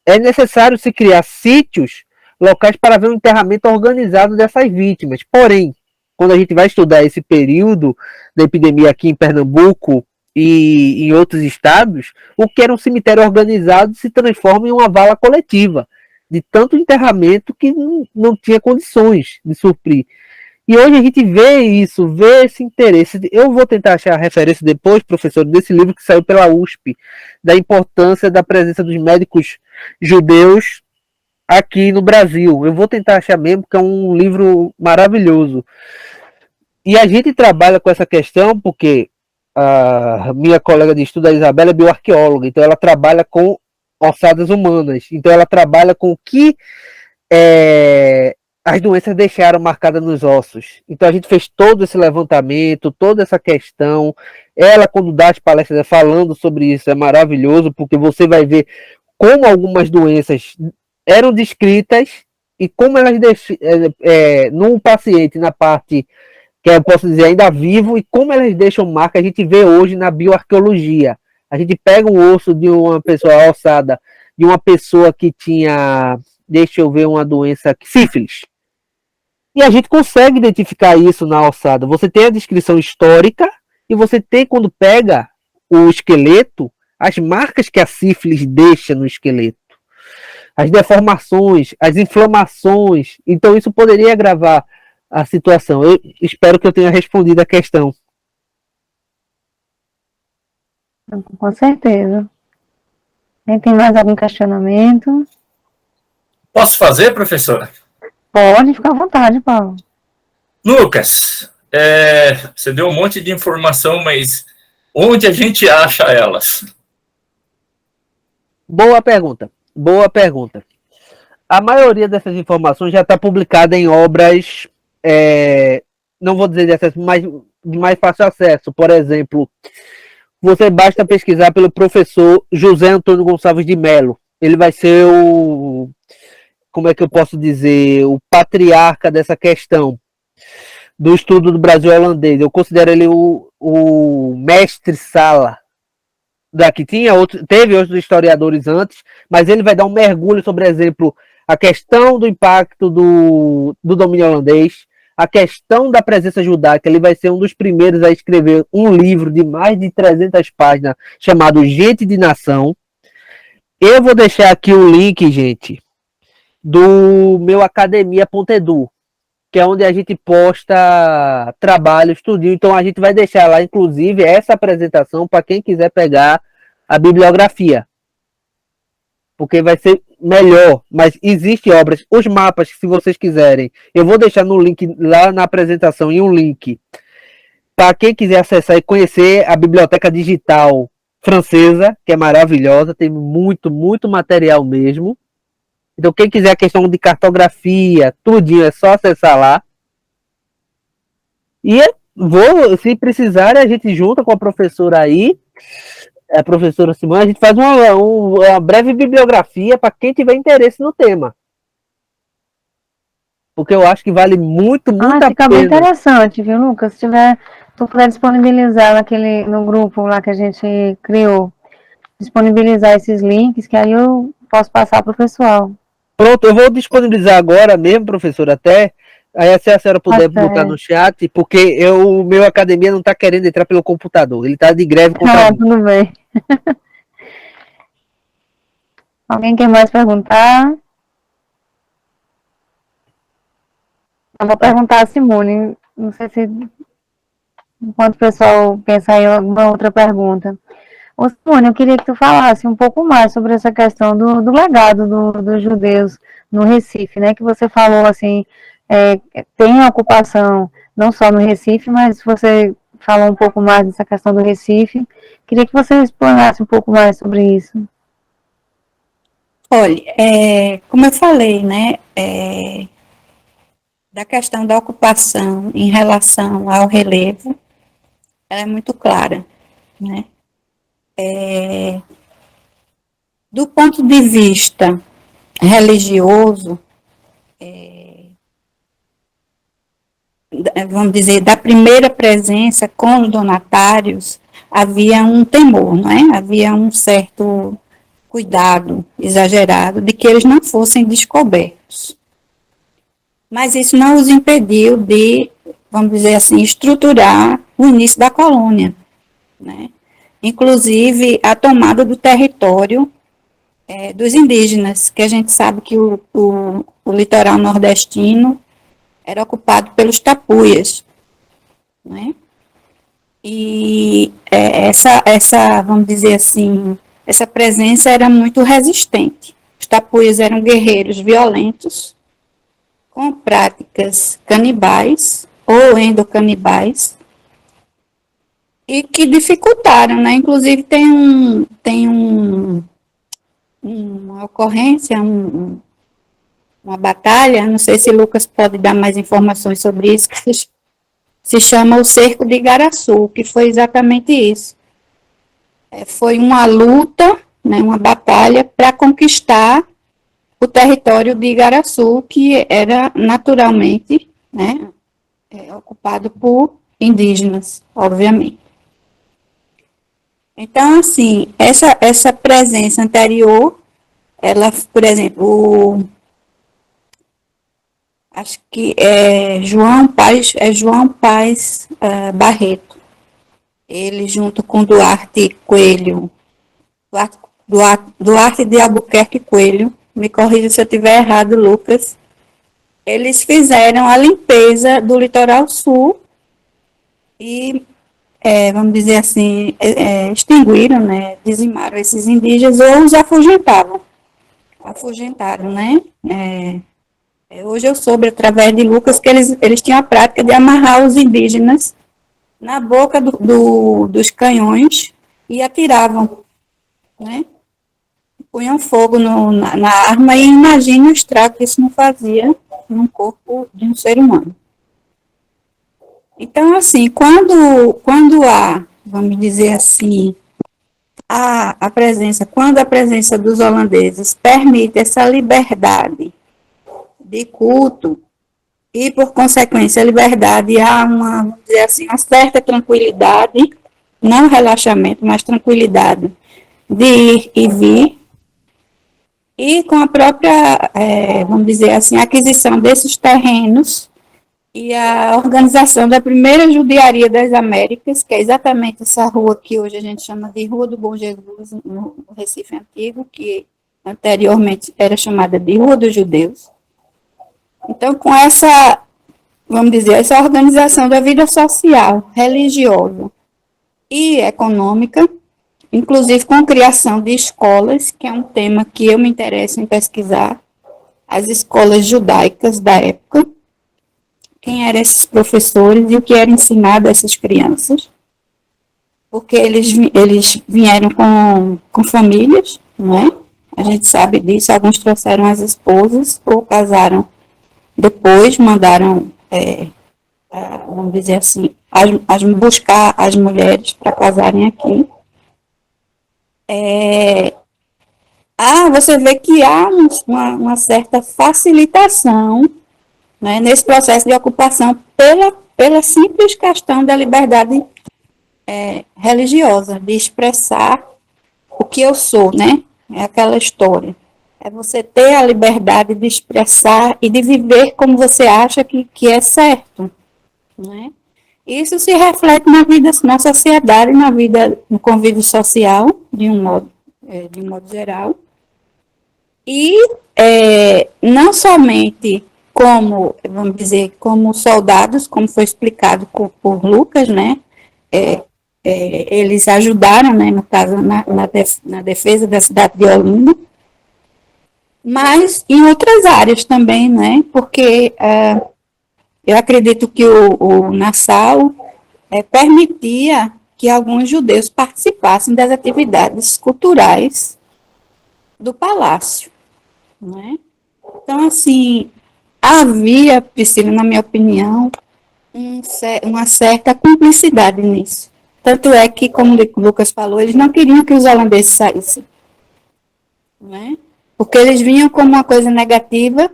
É necessário se criar sítios, locais para ver um enterramento organizado dessas vítimas. Porém, quando a gente vai estudar esse período da epidemia aqui em Pernambuco e em outros estados, o que era um cemitério organizado se transforma em uma vala coletiva, de tanto enterramento que não tinha condições de suprir. E hoje a gente vê isso, vê esse interesse. Eu vou tentar achar a referência depois, professor, desse livro que saiu pela USP, da importância da presença dos médicos judeus aqui no Brasil. Eu vou tentar achar mesmo, porque é um livro maravilhoso. E a gente trabalha com essa questão porque a minha colega de estudo, a Isabela, é bioarqueóloga, então ela trabalha com ossadas humanas. Então ela trabalha com o que as doenças deixaram marcada nos ossos. Então a gente fez todo esse levantamento, toda essa questão. Ela, quando dá as palestras falando sobre isso, é maravilhoso, porque você vai ver como algumas doenças eram descritas e como elas deixam num paciente, na parte que eu posso dizer ainda vivo, e como elas deixam marca. A gente vê hoje na bioarqueologia. A gente pega um osso de uma pessoa ossada, de uma pessoa que tinha, deixa eu ver, uma doença, sífilis. E a gente consegue identificar isso na ossada. Você tem a descrição histórica e você tem, quando pega o esqueleto, as marcas que a sífilis deixa no esqueleto. As deformações, as inflamações. Então isso poderia agravar a situação. Eu espero que eu tenha respondido a questão. Com certeza. Tem mais algum questionamento? Posso fazer, professora? Pode, ficar à vontade, Paulo. Lucas, você deu um monte de informação, mas onde a gente acha elas? Boa pergunta. Boa pergunta. A maioria dessas informações já está publicada em obras, não vou dizer de acesso, mas de mais fácil acesso. Por exemplo, você basta pesquisar pelo professor José Antônio Gonçalves de Mello. Ele vai ser como é que eu posso dizer, o patriarca dessa questão do estudo do Brasil holandês. Eu considero ele o mestre-sala daqui. Teve outros historiadores antes, mas ele vai dar um mergulho sobre, exemplo, a questão do impacto do domínio holandês, a questão da presença judaica. Ele vai ser um dos primeiros a escrever um livro de mais de 300 páginas chamado Gente de Nação. Eu vou deixar aqui o link, gente, do meu academia.edu, que é onde a gente posta trabalho, estudinho. Então a gente vai deixar lá, inclusive, essa apresentação para quem quiser pegar a bibliografia, porque vai ser melhor. Mas existem obras, os mapas, se vocês quiserem, eu vou deixar no link lá na apresentação, e um link para quem quiser acessar e conhecer a biblioteca digital francesa, que é maravilhosa, tem muito material mesmo. Então, quem quiser a questão de cartografia, tudinho, é só acessar lá. E se precisar, a gente junta com a professora aí, a professora Simone, a gente faz uma breve bibliografia para quem tiver interesse no tema. Porque eu acho que vale muito a fica pena. bem interessante, viu, Lucas? Se tu puder disponibilizar no grupo lá que a gente criou, disponibilizar esses links, que aí eu posso passar para o pessoal. Pronto, eu vou disponibilizar agora mesmo, professor, até. Aí se a senhora puder botar no chat, porque o meu academia não está querendo entrar pelo computador. Ele está de greve contra mim. Tudo bem. Alguém quer mais perguntar? Eu vou perguntar a Simone. Não sei se enquanto o pessoal pensar em alguma outra pergunta. Ô, Simone, eu queria que tu falasse um pouco mais sobre essa questão do legado dos judeus no Recife, né? Que você falou, assim, tem a ocupação não só no Recife, mas você falou um pouco mais dessa questão do Recife. Queria que você explanasse um pouco mais sobre isso. Olha, como eu falei, né, da questão da ocupação em relação ao relevo, ela é muito clara, né? Do ponto de vista religioso, vamos dizer, da primeira presença com os donatários, havia um temor, não é? Havia um certo cuidado exagerado de que eles não fossem descobertos. Mas isso não os impediu de, vamos dizer assim, estruturar o início da colônia, né? Inclusive a tomada do território dos indígenas, que a gente sabe que o litoral nordestino era ocupado pelos tapuias, né? E vamos dizer assim, essa presença era muito resistente. Os tapuias eram guerreiros violentos, com práticas canibais ou endocanibais, e que dificultaram, né? Inclusive tem uma ocorrência, uma batalha, não sei se Lucas pode dar mais informações sobre isso, que se chama o Cerco de Igaraçu, que foi exatamente isso. Foi uma luta, né, uma batalha para conquistar o território de Igaraçu, que era naturalmente, né, ocupado por indígenas, obviamente. Então, assim, essa presença anterior, ela, por exemplo, acho que é João Paz Barreto. Ele, junto com Duarte Coelho, Duarte de Albuquerque Coelho, me corrija se eu estiver errado, Lucas, eles fizeram a limpeza do litoral sul e, vamos dizer assim, extinguiram, né, dizimaram esses indígenas ou os afugentaram, né? Hoje eu soube, através de Lucas, que eles tinham a prática de amarrar os indígenas na boca dos canhões e atiravam, né? Punham fogo na arma e imagine o estrago que isso não fazia no corpo de um ser humano. Então, assim, quando há, vamos dizer assim, quando a presença dos holandeses permite essa liberdade de culto e, por consequência, a liberdade, há vamos dizer assim, uma certa tranquilidade, não relaxamento, mas tranquilidade de ir e vir, e com a própria, vamos dizer assim, aquisição desses terrenos e a organização da primeira judiaria das Américas, que é exatamente essa rua que hoje a gente chama de Rua do Bom Jesus, no Recife Antigo, que anteriormente era chamada de Rua dos Judeus. Então, com essa, vamos dizer, essa organização da vida social, religiosa e econômica, inclusive com a criação de escolas, que é um tema que eu me interesso em pesquisar, as escolas judaicas da época, quem eram esses professores e o que era ensinado a essas crianças, porque eles vieram com famílias, não é? A gente sabe disso, alguns trouxeram as esposas ou casaram depois, mandaram, vamos dizer assim, buscar as mulheres para casarem aqui. Você vê que há uma certa facilitação, né, nesse processo de ocupação pela simples questão da liberdade religiosa, de expressar o que eu sou, né? É aquela história. É você ter a liberdade de expressar e de viver como você acha que é certo, né? Isso se reflete na vida, na sociedade, na vida, no convívio social, de um modo geral. E não somente como, vamos dizer, como soldados, como foi explicado por Lucas, né? Eles ajudaram, né, no caso, na defesa da cidade de Olinda, mas em outras áreas também, né? Porque eu acredito que o Nassau permitia que alguns judeus participassem das atividades culturais do palácio, né? Então, assim, havia, Priscila, na minha opinião, uma certa cumplicidade nisso. Tanto é que, como o Lucas falou, eles não queriam que os holandeses saíssem, né? Porque eles vinham como uma coisa negativa,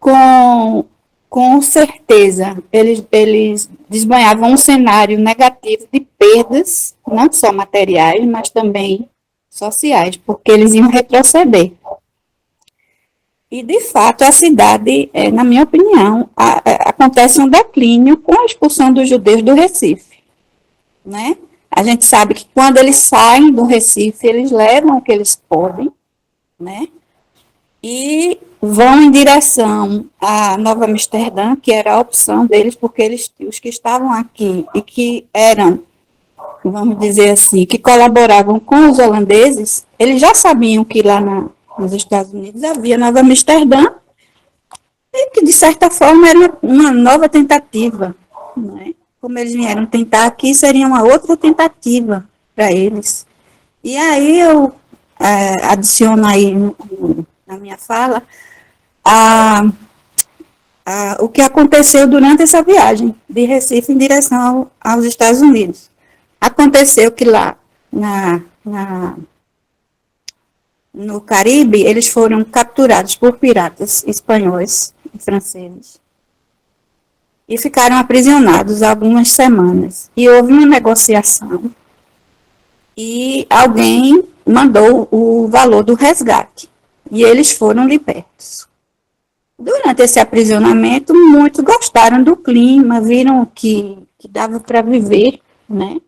com certeza. Eles desbanhavam um cenário negativo de perdas, não só materiais, mas também sociais, porque eles iam retroceder. E, de fato, a cidade, na minha opinião, acontece um declínio com a expulsão dos judeus do Recife, né? A gente sabe que quando eles saem do Recife, eles levam o que eles podem, né? E vão em direção a Nova Amsterdã, que era a opção deles, porque os que estavam aqui e que eram, vamos dizer assim, que colaboravam com os holandeses, eles já sabiam que lá nos Estados Unidos havia Nova Amsterdã, e que, de certa forma, era uma nova tentativa, né? Como eles vieram tentar aqui, seria uma outra tentativa para eles. E aí eu adiciono aí na minha fala o que aconteceu durante essa viagem de Recife em direção aos Estados Unidos. Aconteceu que lá no Caribe, eles foram capturados por piratas espanhóis e franceses e ficaram aprisionados algumas semanas. E houve uma negociação e alguém mandou o valor do resgate e eles foram libertos. Durante esse aprisionamento, muitos gostaram do clima, viram que dava para viver, né,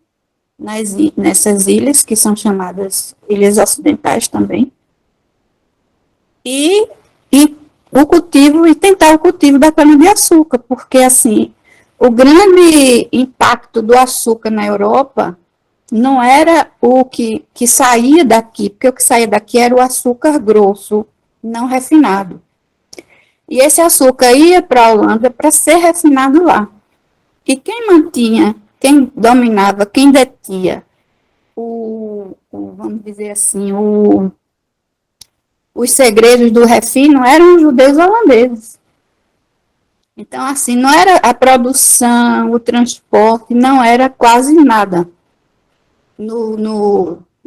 nessas ilhas, que são chamadas ilhas ocidentais também, e tentar o cultivo da cana-de-açúcar, porque, assim, o grande impacto do açúcar na Europa não era o que saía daqui, porque o que saía daqui era o açúcar grosso, não refinado. E esse açúcar ia para a Holanda para ser refinado lá. E quem dominava, quem detinha vamos dizer assim, os segredos do refino eram os judeus holandeses. Então, assim, não era a produção, o transporte, não era quase nada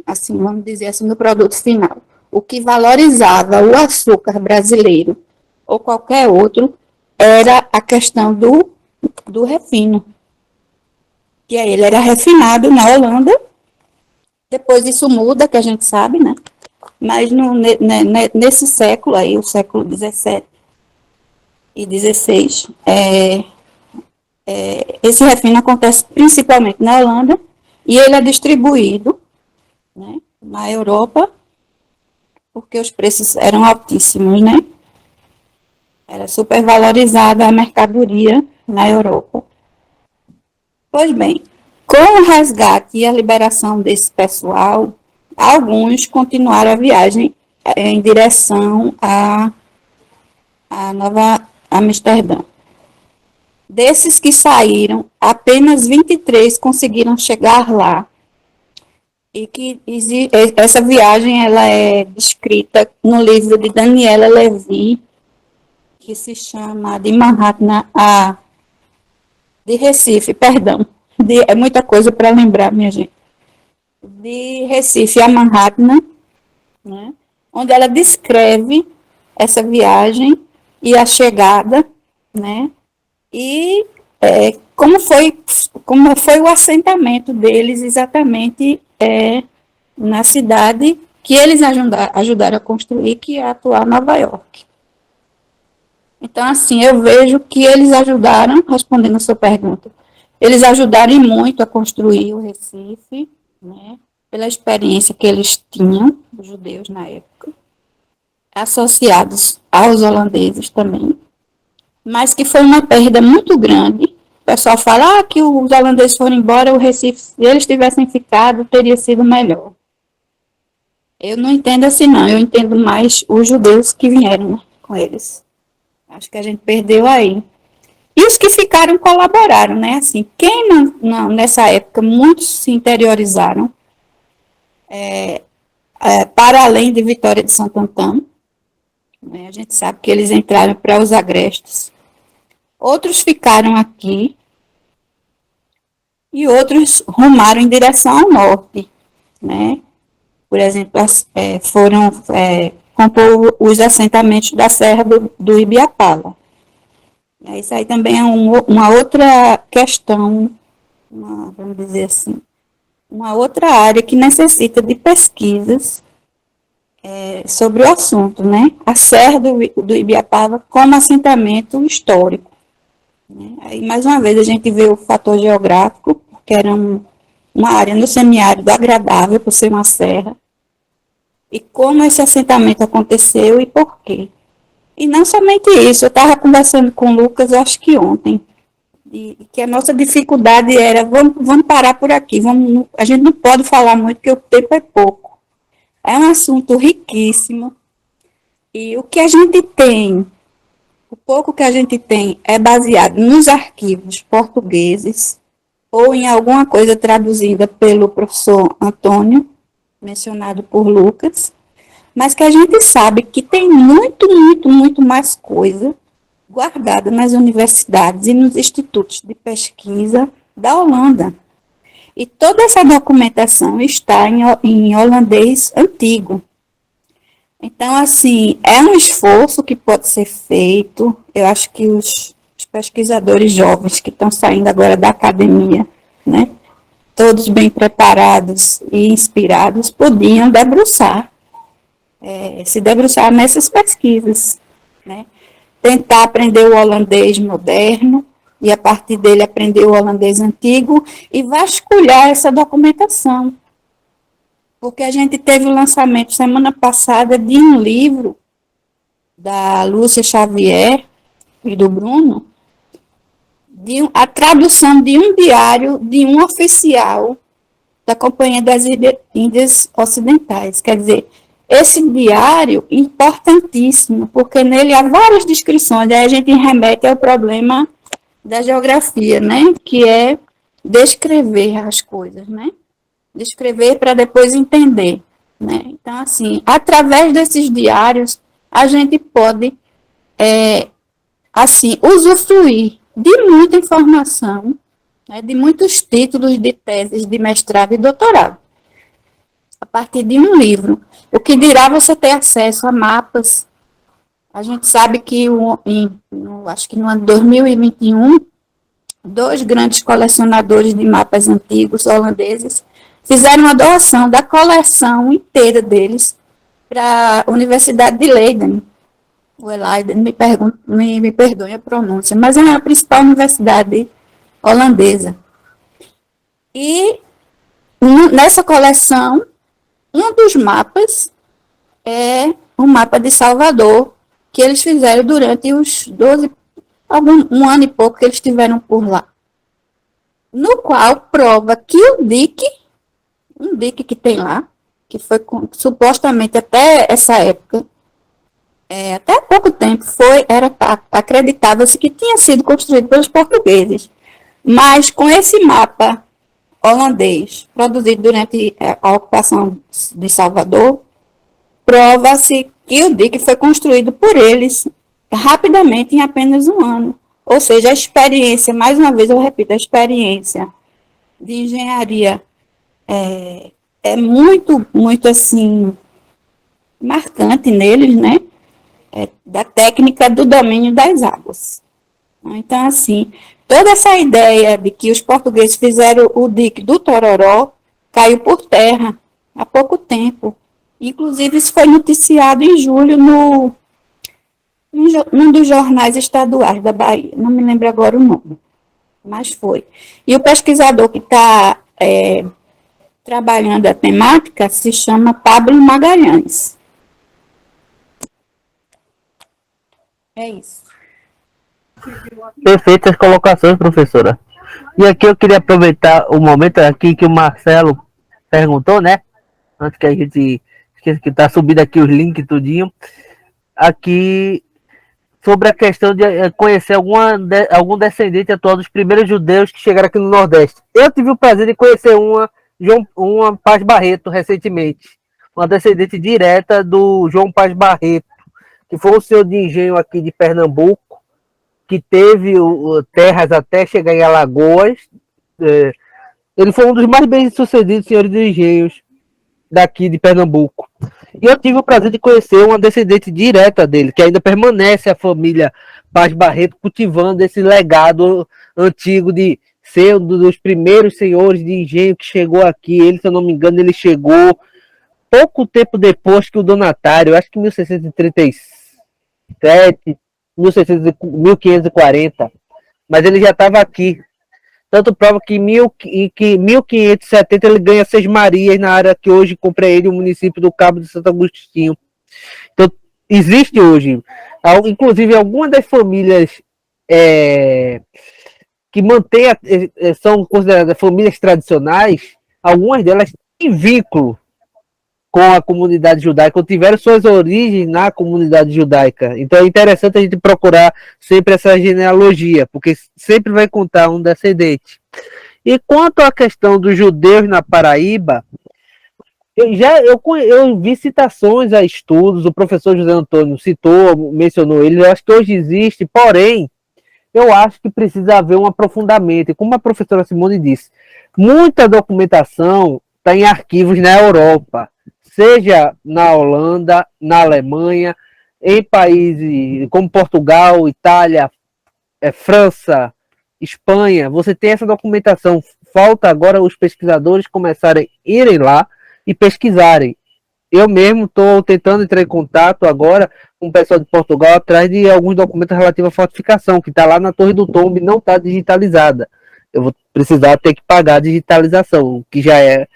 assim, vamos dizer assim, no produto final. O que valorizava o açúcar brasileiro ou qualquer outro era a questão do refino. Que aí ele era refinado na Holanda, depois isso muda, que a gente sabe, né? Mas nesse século aí, o século XVII e XVI, esse refino acontece principalmente na Holanda e ele é distribuído, né, na Europa, porque os preços eram altíssimos, né? Era supervalorizada a mercadoria na Europa. Pois bem, com o resgate e a liberação desse pessoal, alguns continuaram a viagem em direção a Nova Amsterdã. Desses que saíram, apenas 23 conseguiram chegar lá. e que essa viagem ela é descrita no livro de Daniela Levy, que se chama de Manhattan de Recife, perdão, é muita coisa para lembrar, minha gente. De Recife a Manhattan, né, onde ela descreve essa viagem e a chegada, né, e como foi o assentamento deles exatamente na cidade que eles ajudaram a construir, que é a atual Nova York. Então, assim, eu vejo que eles ajudaram, respondendo a sua pergunta, eles ajudaram muito a construir o Recife, né, pela experiência que eles tinham, os judeus na época, associados aos holandeses também, mas que foi uma perda muito grande. O pessoal fala que os holandeses foram embora, o Recife, se eles tivessem ficado, teria sido melhor. Eu não entendo assim, não. Eu entendo mais os judeus que vieram, né, com eles. Acho que a gente perdeu aí. E os que ficaram colaboraram, né? Assim, quem nessa época, muitos se interiorizaram para além de Vitória de Santo Antão. Né? A gente sabe que eles entraram para os agrestes. Outros ficaram aqui e outros rumaram em direção ao norte, né? Por exemplo, foram compor os assentamentos da Serra do Ibiapaba. Isso aí também é uma outra questão, vamos dizer assim, uma outra área que necessita de pesquisas sobre o assunto, né? A Serra do Ibiapaba como assentamento histórico. Né? Aí, mais uma vez, a gente vê o fator geográfico, que era uma área no semiárido agradável por ser uma serra, e como esse assentamento aconteceu e por quê. E não somente isso, eu estava conversando com o Lucas, eu acho que ontem, que a nossa dificuldade era, vamos parar por aqui, a gente não pode falar muito, porque o tempo é pouco. É um assunto riquíssimo, e o que a gente tem, o pouco que a gente tem é baseado nos arquivos portugueses, ou em alguma coisa traduzida pelo professor Antônio, mencionado por Lucas, mas que a gente sabe que tem muito, muito, muito mais coisa guardada nas universidades e nos institutos de pesquisa da Holanda. E toda essa documentação está em holandês antigo. Então, assim, é um esforço que pode ser feito. Eu acho que os pesquisadores jovens que estão saindo agora da academia, né, todos bem preparados e inspirados, podiam se debruçar nessas pesquisas, né? Tentar aprender o holandês moderno e, a partir dele, aprender o holandês antigo e vasculhar essa documentação. Porque a gente teve o lançamento semana passada de um livro da Lúcia Xavier e do Bruno, a tradução de um diário de um oficial da Companhia das Índias Ocidentais. Quer dizer, esse diário é importantíssimo, porque nele há várias descrições, aí a gente remete ao problema da geografia, né, que é descrever as coisas, né, descrever para depois entender, né. Então, assim, através desses diários, a gente pode, assim, usufruir de muita informação, né, de muitos títulos de teses de mestrado e doutorado, a partir de um livro. O que dirá você ter acesso a mapas. A gente sabe que, acho que no ano 2021, 2 grandes colecionadores de mapas antigos holandeses fizeram a doação da coleção inteira deles para a Universidade de Leiden. O Leiden, me perdoe a pronúncia, mas é a principal universidade holandesa. E nessa coleção, um dos mapas é o mapa de Salvador, que eles fizeram durante os 1 ano e pouco que eles estiveram por lá. No qual prova que um dique que tem lá, que foi supostamente até essa época, até há pouco tempo, acreditava-se que tinha sido construído pelos portugueses. Mas com esse mapa holandês, produzido durante a ocupação de Salvador, prova-se que o dique foi construído por eles rapidamente, em apenas um ano. Ou seja, a experiência, mais uma vez eu repito, a experiência de engenharia é muito, muito assim, marcante neles, né? Da técnica do domínio das águas. Então, assim, toda essa ideia de que os portugueses fizeram o dique do Tororó caiu por terra há pouco tempo. Inclusive, isso foi noticiado em julho num dos jornais estaduais da Bahia. Não me lembro agora o nome, mas foi. E o pesquisador que está trabalhando a temática se chama Pablo Magalhães. É isso. Perfeitas colocações, professora. E aqui eu queria aproveitar o momento aqui que o Marcelo perguntou, né? Antes que a gente esqueça que tá subindo aqui os links tudinho. Aqui sobre a questão de conhecer algum descendente atual dos primeiros judeus que chegaram aqui no Nordeste. Eu tive o prazer de conhecer uma Paz Barreto recentemente. Uma descendente direta do João Paz Barreto, que foi um senhor de engenho aqui de Pernambuco, que teve terras até chegar em Alagoas. Ele foi um dos mais bem-sucedidos senhores de engenhos daqui de Pernambuco. E eu tive o prazer de conhecer uma descendente direta dele, que ainda permanece a família Paz Barreto cultivando esse legado antigo de ser um dos primeiros senhores de engenho que chegou aqui. Ele, se eu não me engano, ele chegou pouco tempo depois que o donatário, acho que 1637, 1540, mas ele já estava aqui. Tanto prova que em 1570 ele ganha Seis Marias na área que hoje compreende o município do Cabo de Santo Agostinho. Então, existe hoje, inclusive algumas das famílias que são consideradas famílias tradicionais, algumas delas têm vínculo com a comunidade judaica, ou tiveram suas origens na comunidade judaica. Então é interessante a gente procurar sempre essa genealogia, porque sempre vai contar um descendente. E quanto à questão dos judeus na Paraíba, eu vi citações a estudos, o professor José Antônio mencionou ele, eu acho que hoje existe, porém, eu acho que precisa haver um aprofundamento. E como a professora Simone disse, muita documentação está em arquivos na Europa, seja na Holanda, na Alemanha, em países como Portugal, Itália, França, Espanha, você tem essa documentação. Falta agora os pesquisadores começarem a irem lá e pesquisarem. Eu mesmo estou tentando entrar em contato agora com o pessoal de Portugal atrás de alguns documentos relativos à fortificação, que está lá na Torre do Tombe e não está digitalizada. Eu vou precisar ter que pagar a digitalização, que já é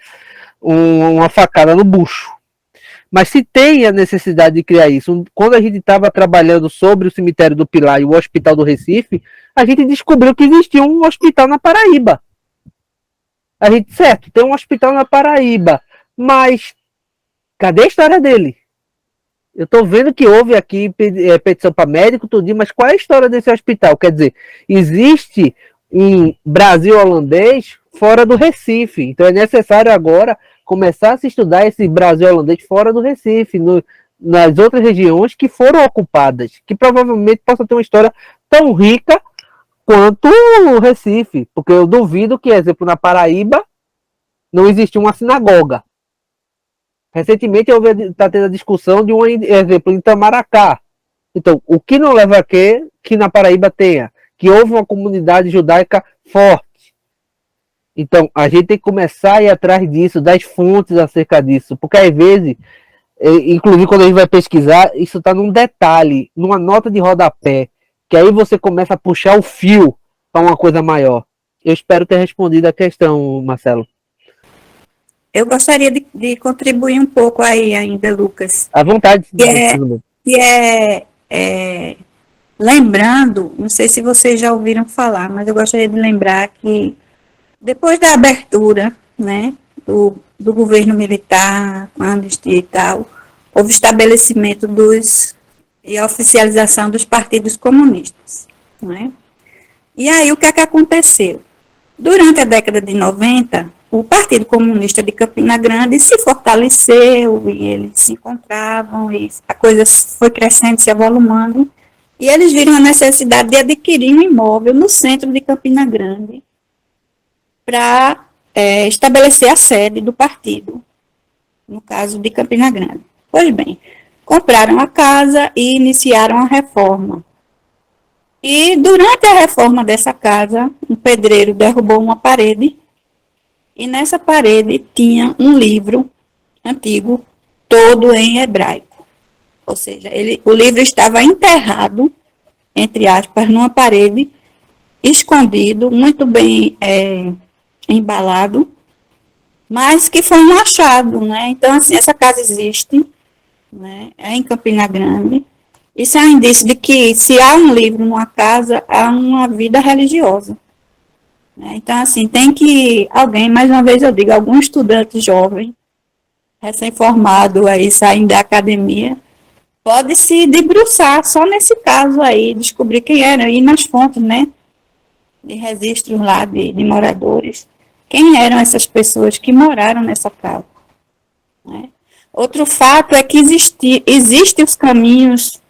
uma facada no bucho. Mas se tem a necessidade de criar isso, quando a gente estava trabalhando sobre o cemitério do Pilar e o hospital do Recife, a gente descobriu que existia um hospital na Paraíba. A gente, certo, tem um hospital na Paraíba, mas cadê a história dele? Eu estou vendo que houve aqui petição para médico, tudo, mas qual é a história desse hospital? Quer dizer, existe um Brasil holandês fora do Recife. Então é necessário agora começar a se estudar esse Brasil holandês fora do Recife, nas outras regiões que foram ocupadas, que provavelmente possa ter uma história tão rica quanto o Recife, porque eu duvido que, exemplo, na Paraíba não existiu uma sinagoga. Recentemente está tendo a discussão de um exemplo em Itamaracá. Então, o que não leva a que na Paraíba tenha, que houve uma comunidade judaica forte. Então, a gente tem que começar a ir atrás disso, das fontes acerca disso, porque às vezes, inclusive quando a gente vai pesquisar, isso está num detalhe, numa nota de rodapé, que aí você começa a puxar o fio para uma coisa maior. Eu espero ter respondido a questão, Marcelo. Eu gostaria de contribuir um pouco aí ainda, Lucas. À vontade. Lembrando, não sei se vocês já ouviram falar, mas eu gostaria de lembrar que depois da abertura, né, do governo militar, com a anistia e tal, houve estabelecimento e a oficialização dos partidos comunistas, né? E aí, o que é que aconteceu? Durante a década de 90, o Partido Comunista de Campina Grande se fortaleceu e eles se encontravam e a coisa foi crescendo, se avolumando. E eles viram a necessidade de adquirir um imóvel no centro de Campina Grande para estabelecer a sede do partido, no caso de Campina Grande. Pois bem, compraram a casa e iniciaram a reforma. E durante a reforma dessa casa, um pedreiro derrubou uma parede e nessa parede tinha um livro antigo, todo em hebraico. Ou seja, o livro estava enterrado, entre aspas, numa parede, escondido, muito bem embalado, mas que foi um achado, né? Então, assim, essa casa existe, né? É em Campina Grande. Isso é um indício de que, se há um livro numa casa, há uma vida religiosa. Né? Então, assim, tem que alguém, mais uma vez eu digo, algum estudante jovem, recém-formado aí, saindo da academia, pode se debruçar só nesse caso aí, descobrir quem era, ir nas fontes, né, de registros lá de moradores, quem eram essas pessoas que moraram nessa casa. Né? Outro fato é que existem os caminhos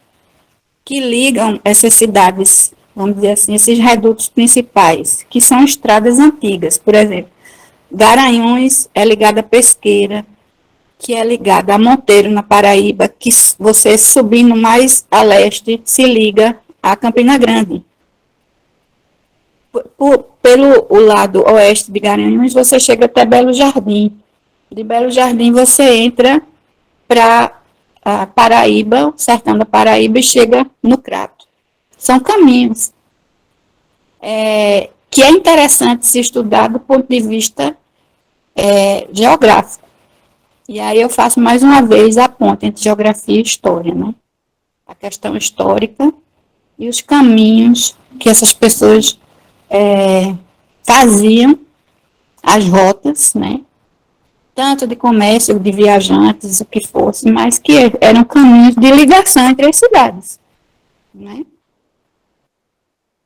que ligam essas cidades, vamos dizer assim, esses redutos principais, que são estradas antigas. Por exemplo, Garanhuns é ligada a Pesqueira, que é ligada a Monteiro, na Paraíba, que você subindo mais a leste se liga a Campina Grande. Pelo o lado oeste de Garanhuns, você chega até Belo Jardim. De Belo Jardim, você entra para a Paraíba, o sertão da Paraíba, e chega no Crato. São caminhos que é interessante se estudar do ponto de vista geográfico. E aí eu faço mais uma vez a ponte entre geografia e história, né? A questão histórica e os caminhos que essas pessoas faziam, as rotas, né? Tanto de comércio, de viajantes, o que fosse, mas que eram caminhos de ligação entre as cidades. Né?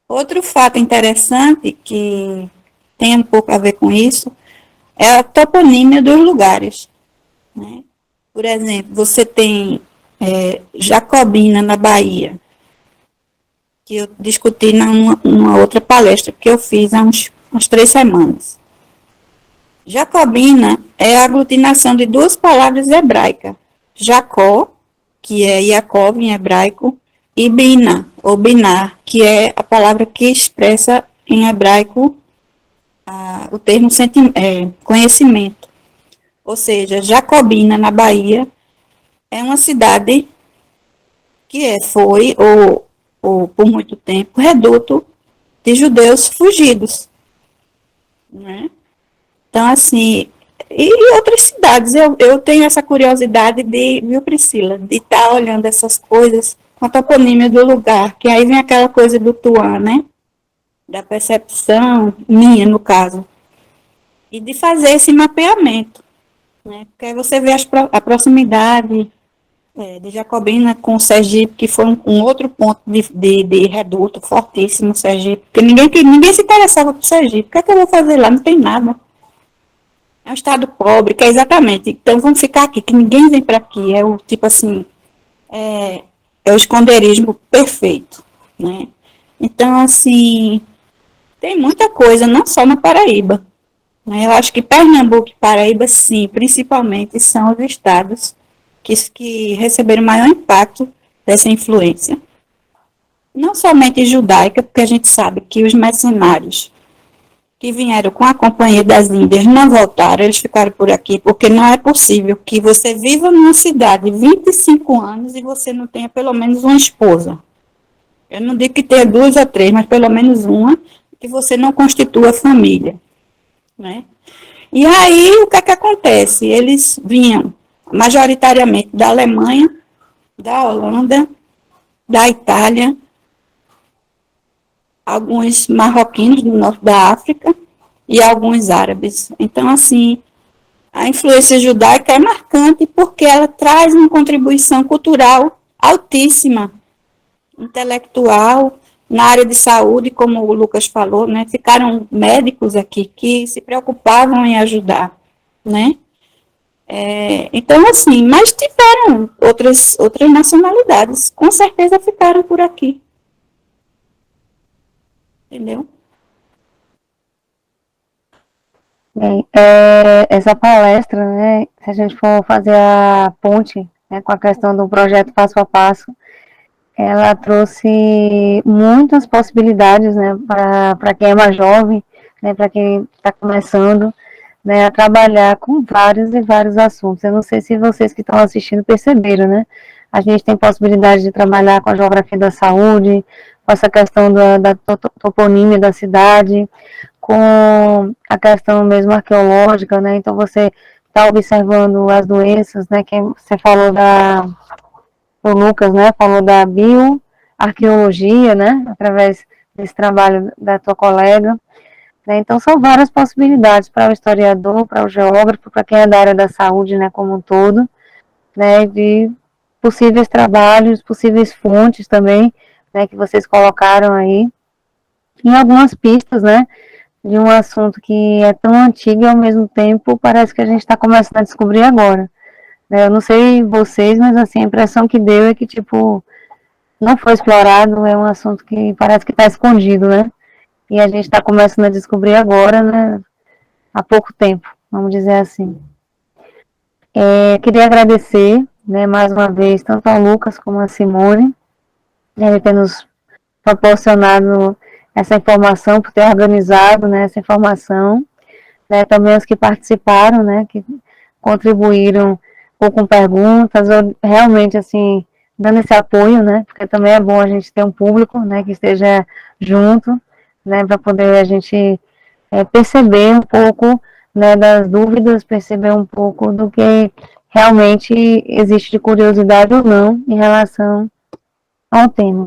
Outro fato interessante, que tem um pouco a ver com isso, é a toponímia dos lugares. Né? Por exemplo, você tem Jacobina, na Bahia, que eu discuti numa outra palestra que eu fiz há umas 3 semanas. Jacobina é a aglutinação de 2 palavras hebraicas. Jacó, que é Jacob em hebraico, e Bina, ou Binar, que é a palavra que expressa em hebraico o termo conhecimento. Ou seja, Jacobina, na Bahia, é uma cidade que foi, ou por muito tempo, reduto de judeus fugidos. Né? Então, assim, e outras cidades, eu tenho essa curiosidade viu, Priscila, de estar olhando essas coisas com a toponímia do lugar, que aí vem aquela coisa do Tuan, né? Da percepção minha, no caso. E de fazer esse mapeamento, né? Porque aí você vê a proximidade de Jacobina com Sergipe, que foi um outro ponto de reduto fortíssimo, Sergipe, porque ninguém se interessava por Sergipe. O que é que eu vou fazer lá? Não tem nada. É um estado pobre, que é exatamente. Então, vamos ficar aqui, que ninguém vem para aqui. É o tipo assim, é o esconderijo perfeito, né? Então, assim, tem muita coisa, não só na Paraíba. Né? Eu acho que Pernambuco e Paraíba, sim, principalmente, são os estados que receberam maior impacto dessa influência. Não somente judaica, porque a gente sabe que os mercenários que vieram com a Companhia das Índias não voltaram, eles ficaram por aqui, porque não é possível que você viva numa cidade 25 anos e você não tenha pelo menos uma esposa. Eu não digo que tenha 2 ou 3, mas pelo menos uma, que você não constitua família. Né? E aí, o que é que acontece? Eles vinham majoritariamente da Alemanha, da Holanda, da Itália, alguns marroquinos do norte da África e alguns árabes. Então, assim, a influência judaica é marcante porque ela traz uma contribuição cultural altíssima, intelectual, na área de saúde, como o Lucas falou, né, ficaram médicos aqui que se preocupavam em ajudar, né? Então, assim, mas tiveram outras nacionalidades, com certeza ficaram por aqui. Entendeu? Bem, essa palestra, né, se a gente for fazer a ponte, né, com a questão do projeto Passo a Passo, ela trouxe muitas possibilidades, né, para quem é mais jovem, né, para quem está começando, né, a trabalhar com vários e vários assuntos. Eu não sei se vocês que estão assistindo perceberam, né? A gente tem possibilidade de trabalhar com a geografia da saúde, com essa questão da toponímia da cidade, com a questão mesmo arqueológica, né? Então você está observando as doenças, né? Que você falou o Lucas, né? Falou da bioarqueologia, né? Através desse trabalho da tua colega. Né? Então, são várias possibilidades para o historiador, para o geógrafo, para quem é da área da saúde, né, como um todo, né, de possíveis trabalhos, possíveis fontes também, né, que vocês colocaram aí, e algumas pistas, né, de um assunto que é tão antigo e, ao mesmo tempo, parece que a gente está começando a descobrir agora. Né? Eu não sei vocês, mas, assim, a impressão que deu é que, tipo, não foi explorado, é um assunto que parece que está escondido, né? E a gente está começando a descobrir agora, né, há pouco tempo, vamos dizer assim. Queria agradecer, né, mais uma vez, tanto ao Lucas como a Simone, né, ele ter nos proporcionado essa informação, por ter organizado, né, essa informação, né, também os que participaram, né, que contribuíram ou com perguntas, ou realmente, assim, dando esse apoio, né, porque também é bom a gente ter um público, né, que esteja junto, né, para poder a gente perceber um pouco, né, das dúvidas, perceber um pouco do que realmente existe de curiosidade ou não em relação ao tema.